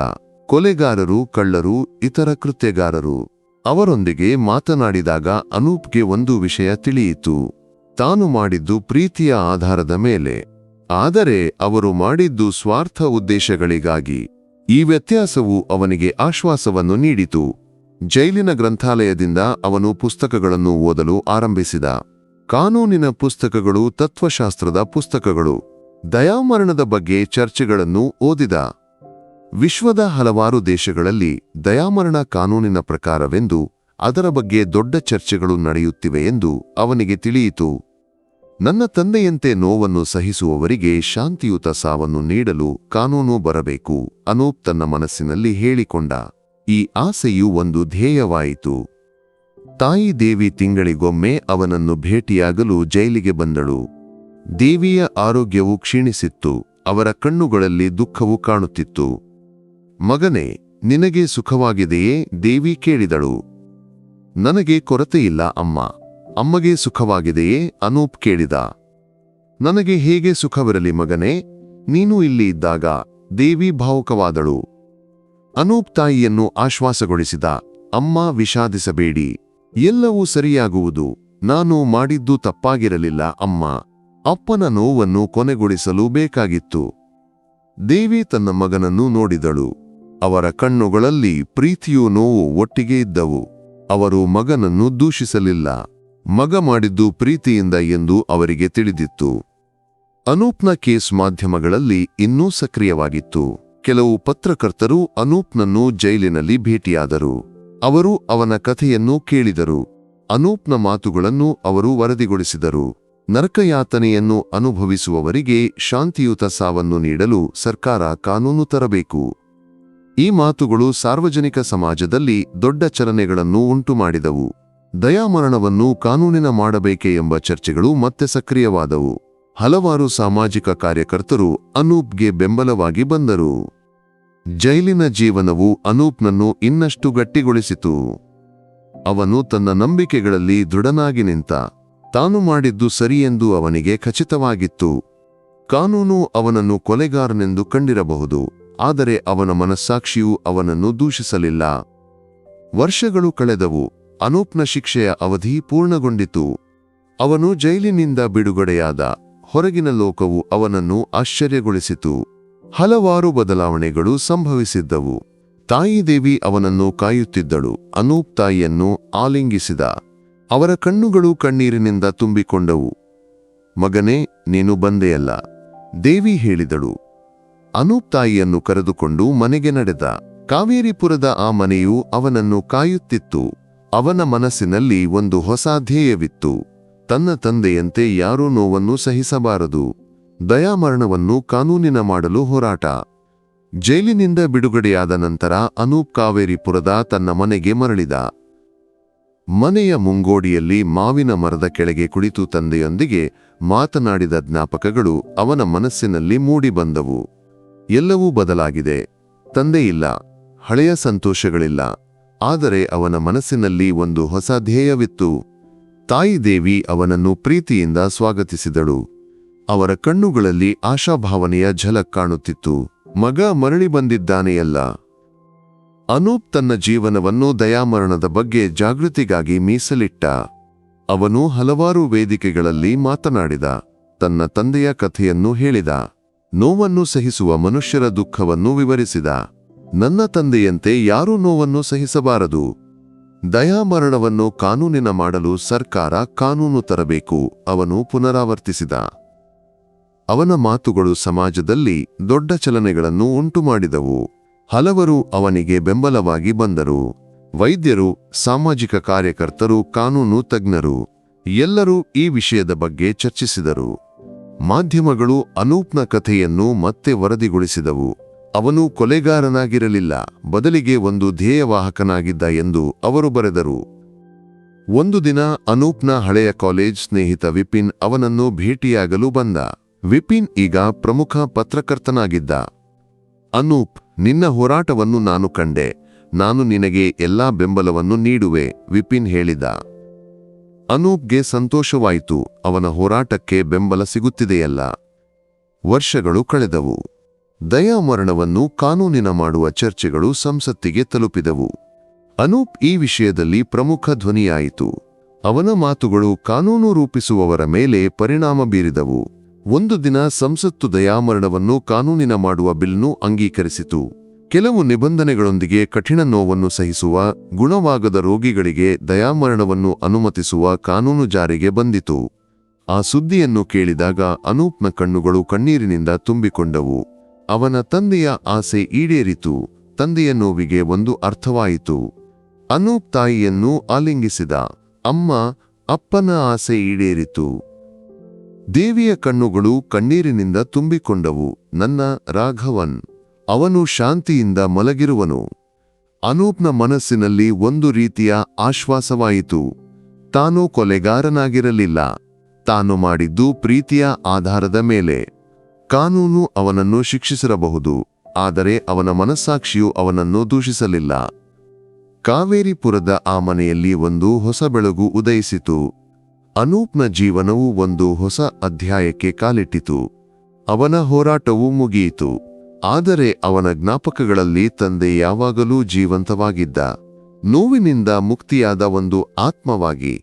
ಕೊಲೆಗಾರರು, ಕಳ್ಳರು, ಇತರ ಕೃತ್ಯಗಾರರು. ಅವರೊಂದಿಗೆ ಮಾತನಾಡಿದಾಗ ಅನೂಪ್ಗೆ ಒಂದು ವಿಷಯ ತಿಳಿಯಿತು. ತಾನು ಮಾಡಿದ್ದು ಪ್ರೀತಿಯ ಆಧಾರದ ಮೇಲೆ, ಆದರೆ ಅವರು ಮಾಡಿದ್ದು ಸ್ವಾರ್ಥ ಉದ್ದೇಶಗಳಿಗಾಗಿ. ಈ ವ್ಯತ್ಯಾಸವು ಅವನಿಗೆ ಆಶ್ವಾಸವನ್ನು ನೀಡಿತು. ಜೈಲಿನ ಗ್ರಂಥಾಲಯದಿಂದ ಅವನು ಪುಸ್ತಕಗಳನ್ನು ಓದಲು ಆರಂಭಿಸಿದ. ಕಾನೂನಿನ ಪುಸ್ತಕಗಳು, ತತ್ವಶಾಸ್ತ್ರದ ಪುಸ್ತಕಗಳು, ದಯಾಮರಣದ ಬಗ್ಗೆ ಚರ್ಚೆಗಳನ್ನು ಓದಿದ. ವಿಶ್ವದ ಹಲವಾರು ದೇಶಗಳಲ್ಲಿ ದಯಾಮರಣ ಕಾನೂನಿನ ಪ್ರಕಾರವೆಂದು, ಅದರ ಬಗ್ಗೆ ದೊಡ್ಡ ಚರ್ಚೆಗಳು ನಡೆಯುತ್ತಿವೆ ಎಂದು ಅವನಿಗೆ ತಿಳಿಯಿತು. ನನ್ನ ತಂದೆಯಂತೆ ನೋವನ್ನು ಸಹಿಸುವವರಿಗೆ ಶಾಂತಿಯುತ ಸಾವನ್ನು ನೀಡಲು ಕಾನೂನು ಬರಬೇಕು, ಅನೂಪ್ ತನ್ನ ಮನಸ್ಸಿನಲ್ಲಿ ಹೇಳಿಕೊಂಡ. ಈ ಆಸೆಯು ಒಂದು ಧ್ಯೇಯವಾಯಿತು. ತಾಯಿ ದೇವಿ ತಿಂಗಳಿಗೊಮ್ಮೆ ಅವನನ್ನು ಭೇಟಿಯಾಗಲು ಜೈಲಿಗೆ ಬಂದಳು. ದೇವಿಯ ಆರೋಗ್ಯವು ಕ್ಷೀಣಿಸಿತ್ತು, ಅವರ ಕಣ್ಣುಗಳಲ್ಲಿ ದುಃಖವು ಕಾಣುತ್ತಿತ್ತು. ಮಗನೇ, ನಿನಗೆ ಸುಖವಾಗಿದೆಯೇ? ದೇವಿ ಕೇಳಿದಳು. ನನಗೆ ಕೊರತೆಯಿಲ್ಲ ಅಮ್ಮ. ಅಮ್ಮಗೆ ಸುಖವಾಗಿದೆಯೇ? ಅನೂಪ್ ಕೇಳಿದ. ನನಗೆ ಹೇಗೆ ಸುಖವಿರಲಿ ಮಗನೇ, ನೀನು ಇಲ್ಲಿ ಇದ್ದಾಗ, ದೇವಿ ಭಾವುಕವಾದಳು. ಅನೂಪ್ ತಾಯಿಯನ್ನು ಆಶ್ವಾಸಗೊಳಿಸಿದ. ಅಮ್ಮ, ವಿಷಾದಿಸಬೇಡಿ, ಎಲ್ಲವೂ ಸರಿಯಾಗುವುದು. ನಾನು ಮಾಡಿದ್ದು ತಪ್ಪಾಗಿರಲಿಲ್ಲ ಅಮ್ಮ. ಅಪ್ಪನ ನೋವನ್ನು ಕೊನೆಗೊಳಿಸಲು ಬೇಕಾಗಿತ್ತು. ದೇವಿ ತನ್ನ ಮಗನನ್ನು ನೋಡಿದಳು. ಅವರ ಕಣ್ಣುಗಳಲ್ಲಿ ಪ್ರೀತಿಯೂ ನೋವು ಒಟ್ಟಿಗೆ ಇದ್ದವು. ಅವರು ಮಗನನ್ನು ದೂಷಿಸಲಿಲ್ಲ. ಮಗ ಮಾಡಿದ್ದು ಪ್ರೀತಿಯಿಂದ ಎಂದು ಅವರಿಗೆ ತಿಳಿದಿತ್ತು. ಅನೂಪ್ನ ಕೇಸ್ ಮಾಧ್ಯಮಗಳಲ್ಲಿ ಇನ್ನೂ ಸಕ್ರಿಯವಾಗಿತ್ತು. ಕೆಲವು ಪತ್ರಕರ್ತರು ಅನೂಪ್ನನ್ನು ಜೈಲಿನಲ್ಲಿ ಭೇಟಿಯಾದರು. ಅವರು ಅವನ ಕಥೆಯನ್ನು ಕೇಳಿದರು. ಅನೂಪ್ನ ಮಾತುಗಳನ್ನು ಅವರು ವರದಿಗೊಳಿಸಿದರು. ನರಕಯಾತನೆಯನ್ನು ಅನುಭವಿಸುವವರಿಗೆ ಶಾಂತಿಯುತ ಸಾವನ್ನು ನೀಡಲು ಸರ್ಕಾರ ಕಾನೂನು ತರಬೇಕು. ಈ ಮಾತುಗಳು ಸಾರ್ವಜನಿಕ ಸಮಾಜದಲ್ಲಿ ದೊಡ್ಡ ಚಲನೆಗಳನ್ನು ಉಂಟುಮಾಡಿದವು. ದಯಾಮರಣವನ್ನು ಕಾನೂನಿನ ಮಾಡಬೇಕೆ ಎಂಬ ಚರ್ಚೆಗಳು ಮತ್ತೆ ಸಕ್ರಿಯವಾದವು. ಹಲವಾರು ಸಾಮಾಜಿಕ ಕಾರ್ಯಕರ್ತರು ಅನೂಪ್ಗೆ ಬೆಂಬಲವಾಗಿ ಬಂದರು. ಜೈಲಿನ ಜೀವನವು ಅನೂಪ್ನನ್ನು ಇನ್ನಷ್ಟು ಗಟ್ಟಿಗೊಳಿಸಿತು. ಅವನು ತನ್ನ ನಂಬಿಕೆಗಳಲ್ಲಿ ದೃಢನಾಗಿ ನಿಂತ. ತಾನು ಮಾಡಿದ್ದು ಸರಿಯೆಂದು ಅವನಿಗೆ ಖಚಿತವಾಗಿತ್ತು. ಕಾನೂನು ಅವನನ್ನು ಕೊಲೆಗಾರನೆಂದು ಕಂಡಿರಬಹುದು, ಆದರೆ ಅವನ ಮನಸ್ಸಾಕ್ಷಿಯು ಅವನನ್ನು ದೂಷಿಸಲಿಲ್ಲ. ವರ್ಷಗಳು ಕಳೆದವು. ಅನೂಪ್ನ ಶಿಕ್ಷೆಯ ಅವಧಿ ಪೂರ್ಣಗೊಂಡಿತು. ಅವನು ಜೈಲಿನಿಂದ ಬಿಡುಗಡೆಯಾದ. ಹೊರಗಿನ ಲೋಕವು ಅವನನ್ನು ಆಶ್ಚರ್ಯಗೊಳಿಸಿತು. ಹಲವಾರು ಬದಲಾವಣೆಗಳು ಸಂಭವಿಸಿದ್ದವು. ತಾಯಿದೇವಿ ಅವನನ್ನು ಕಾಯುತ್ತಿದ್ದಳು. ಅನೂಪ್ ತಾಯಿಯನ್ನು ಆಲಿಂಗಿಸಿದ. ಅವರ ಕಣ್ಣುಗಳು ಕಣ್ಣೀರಿನಿಂದ ತುಂಬಿಕೊಂಡವು. ಮಗನೇ, ನೀನು ಬಂದೆಯಲ್ಲ, ದೇವಿ ಹೇಳಿದಳು. ಅನೂಪ್ ತಾಯಿಯನ್ನು ಕರೆದುಕೊಂಡು ಮನೆಗೆ ನಡೆದ. ಕಾವೇರಿಪುರದ ಆ ಮನೆಯು ಅವನನ್ನು ಕಾಯುತ್ತಿತ್ತು. ಅವನ ಮನಸ್ಸಿನಲ್ಲಿ ಒಂದು ಹೊಸ ಧ್ಯೇಯವಿತ್ತು. ತನ್ನ ತಂದೆಯಂತೆ ಯಾರೂ ನೋವನ್ನು ಸಹಿಸಬಾರದು. ದಯಾಮರಣವನ್ನು ಕಾನೂನಿನ ಮಾಡಲು ಹೋರಾಟ. ಜೈಲಿನಿಂದ ಬಿಡುಗಡೆಯಾದ ನಂತರ ಅನೂಪ್ ಕಾವೇರಿಪುರದ ತನ್ನ ಮನೆಗೆ ಮರಳಿದ. ಮನೆಯ ಮುಂಗೋಡಿಯಲ್ಲಿ ಮಾವಿನ ಮರದ ಕೆಳಗೆ ಕುಳಿತು ತಂದೆಯೊಂದಿಗೆ ಮಾತನಾಡಿದ ಜ್ಞಾಪಕಗಳು ಅವನ ಮನಸ್ಸಿನಲ್ಲಿ ಮೂಡಿಬಂದವು. ಎಲ್ಲವೂ ಬದಲಾಗಿದೆ. ತಂದೆಯಿಲ್ಲ, ಹಳೆಯ ಸಂತೋಷಗಳಿಲ್ಲ, ಆದರೆ ಅವನ ಮನಸ್ಸಿನಲ್ಲಿ ಒಂದು ಹೊಸ ಧ್ಯೇಯವಿತ್ತು. ತಾಯಿದೇವಿ ಅವನನ್ನು ಪ್ರೀತಿಯಿಂದ ಸ್ವಾಗತಿಸಿದಳು. ಅವರ ಕಣ್ಣುಗಳಲ್ಲಿ ಆಶಾಭಾವನೆಯ ಝಲಕ್ ಕಾಣುತ್ತಿತ್ತು. ಮಗ ಮರಳಿ ಬಂದಿದ್ದಾನೆಯಲ್ಲ. ಅನೂಪ್ ತನ್ನ ಜೀವನವನ್ನು ದಯಾಮರಣದ ಬಗ್ಗೆ ಜಾಗೃತಿಗಾಗಿ ಮೀಸಲಿಟ್ಟ. ಅವನು ಹಲವಾರು ವೇದಿಕೆಗಳಲ್ಲಿ ಮಾತನಾಡಿದ. ತನ್ನ ತಂದೆಯ ಕಥೆಯನ್ನು ಹೇಳಿದ. ನೋವನ್ನು ಸಹಿಸುವ ಮನುಷ್ಯರ ದುಃಖವನ್ನು ವಿವರಿಸಿದ. ನನ್ನ ತಂದೆಯಂತೆ ಯಾರೂ ನೋವನ್ನು ಸಹಿಸಬಾರದು. ದಯಾಮರಣವನ್ನು ಕಾನೂನಿನ ಮಾಡಲು ಸರ್ಕಾರ ಕಾನೂನು ತರಬೇಕು, ಅವನು ಪುನರಾವರ್ತಿಸಿದ. ಅವನ ಮಾತುಗಳು ಸಮಾಜದಲ್ಲಿ ದೊಡ್ಡ ಚಲನೆಗಳನ್ನು ಉಂಟುಮಾಡಿದವು. ಹಲವರು ಅವನಿಗೆ ಬೆಂಬಲವಾಗಿ ಬಂದರು. ವೈದ್ಯರು, ಸಾಮಾಜಿಕ ಕಾರ್ಯಕರ್ತರು, ಕಾನೂನು ತಜ್ಞರು ಎಲ್ಲರೂ ಈ ವಿಷಯದ ಬಗ್ಗೆ ಚರ್ಚಿಸಿದರು. ಮಾಧ್ಯಮಗಳು ಅನೂಪ್ನ ಕಥೆಯನ್ನು ಮತ್ತೆ ವರದಿಗೊಳಿಸಿದವು. ಅವನು ಕೊಲೆಗಾರನಾಗಿರಲಿಲ್ಲ, ಬದಲಿಗೆ ಒಂದು ಧ್ಯೇಯವಾಹಕನಾಗಿದ್ದ ಎಂದು ಅವರು ಬರೆದರು. ಒಂದು ದಿನ ಅನೂಪ್ನ ಹಳೆಯ ಕಾಲೇಜ್ ಸ್ನೇಹಿತ ವಿಪಿನ್ ಅವನನ್ನು ಭೇಟಿಯಾಗಲು ಬಂದ. ವಿಪಿನ್ ಈಗ ಪ್ರಮುಖ ಪತ್ರಕರ್ತನಾಗಿದ್ದ. ಅನೂಪ್, ನಿನ್ನ ಹೋರಾಟವನ್ನು ನಾನು ಕಂಡೆ. ನಾನು ನಿನಗೆ ಎಲ್ಲಾ ಬೆಂಬಲವನ್ನು ನೀಡುವೆ, ವಿಪಿನ್ ಹೇಳಿದ. ಅನೂಪ್ಗೆ ಸಂತೋಷವಾಯಿತು. ಅವನ ಹೋರಾಟಕ್ಕೆ ಬೆಂಬಲ ಸಿಗುತ್ತಿದೆಯಲ್ಲ. ವರ್ಷಗಳು ಕಳೆದವು. ದಯಾಮರಣವನ್ನು ಕಾನೂನಿನ ಮಾಡುವ ಚರ್ಚೆಗಳು ಸಂಸತ್ತಿಗೆ ತಲುಪಿದವು. ಅನೂಪ್ ಈ ವಿಷಯದಲ್ಲಿ ಪ್ರಮುಖ ಧ್ವನಿಯಾಯಿತು. ಅವನ ಮಾತುಗಳು ಕಾನೂನು ರೂಪಿಸುವವರ ಮೇಲೆ ಪರಿಣಾಮ ಬೀರಿದವು. ಒಂದು ದಿನ ಸಂಸತ್ತು ದಯಾಮರಣವನ್ನು ಕಾನೂನಿನ ಮಾಡುವ ಬಿಲ್ನು ಅಂಗೀಕರಿಸಿತು. ಕೆಲವು ನಿಬಂಧನೆಗಳೊಂದಿಗೆ ಕಠಿಣ ನೋವನ್ನು ಸಹಿಸುವ, ಗುಣವಾಗದ ರೋಗಿಗಳಿಗೆ ದಯಾಮರಣವನ್ನು ಅನುಮತಿಸುವ ಕಾನೂನು ಜಾರಿಗೆ ಬಂದಿತು. ಆ ಸುದ್ದಿಯನ್ನು ಕೇಳಿದಾಗ ಅನೂಪ್ನ ಕಣ್ಣುಗಳು ಕಣ್ಣೀರಿನಿಂದ ತುಂಬಿಕೊಂಡವು. ಅವನ ತಂದೆಯ ಆಸೆ ಈಡೇರಿತು. ತಂದೆಯ ನೋವಿಗೆ ಒಂದು ಅರ್ಥವಾಯಿತು. ಅನೂಪ್ ತಾಯಿಯನ್ನು ಆಲಿಂಗಿಸಿದ. ಅಮ್ಮ, ಅಪ್ಪನ ಆಸೆ ಈಡೇರಿತು. ದೇವಿಯ ಕಣ್ಣುಗಳು ಕಣ್ಣೀರಿನಿಂದ ತುಂಬಿಕೊಂಡವು. ನನ್ನ ರಾಘವನ್, ಅವನು ಶಾಂತಿಯಿಂದ ಮಲಗಿರುವನು. ಅನೂಪ್ನ ಮನಸ್ಸಿನಲ್ಲಿ ಒಂದು ರೀತಿಯ ಆಶ್ವಾಸವಾಯಿತು. ತಾನು ಕೊಲೆಗಾರನಾಗಿರಲಿಲ್ಲ. ತಾನು ಮಾಡಿದ್ದು ಪ್ರೀತಿಯ ಆಧಾರದ ಮೇಲೆ. ಕಾನೂನು ಅವನನ್ನು ಶಿಕ್ಷಿಸಿರಬಹುದು, ಆದರೆ ಅವನ ಮನಸ್ಸಾಕ್ಷಿಯು ಅವನನ್ನು ದೂಷಿಸಲಿಲ್ಲ. ಕಾವೇರಿಪುರದ ಆ ಮನೆಯಲ್ಲಿ ಒಂದು ಹೊಸ ಬೆಳಗು ಉದಯಿಸಿತು. ಅನೂಪ್ನ ಜೀವನವು ಒಂದು ಹೊಸ ಅಧ್ಯಾಯಕ್ಕೆ ಕಾಲಿಟ್ಟಿತು. ಅವನ ಹೋರಾಟವು ಮುಗಿಯಿತು. ಆದರೆ ಅವನ ಜ್ಞಾಪಕಗಳಲ್ಲಿ ತಂದೆ ಯಾವಾಗಲೂ ಜೀವಂತವಾಗಿದ್ದ, ನೋವಿನಿಂದ ಮುಕ್ತಿಯಾದ ಒಂದು ಆತ್ಮವಾಗಿ.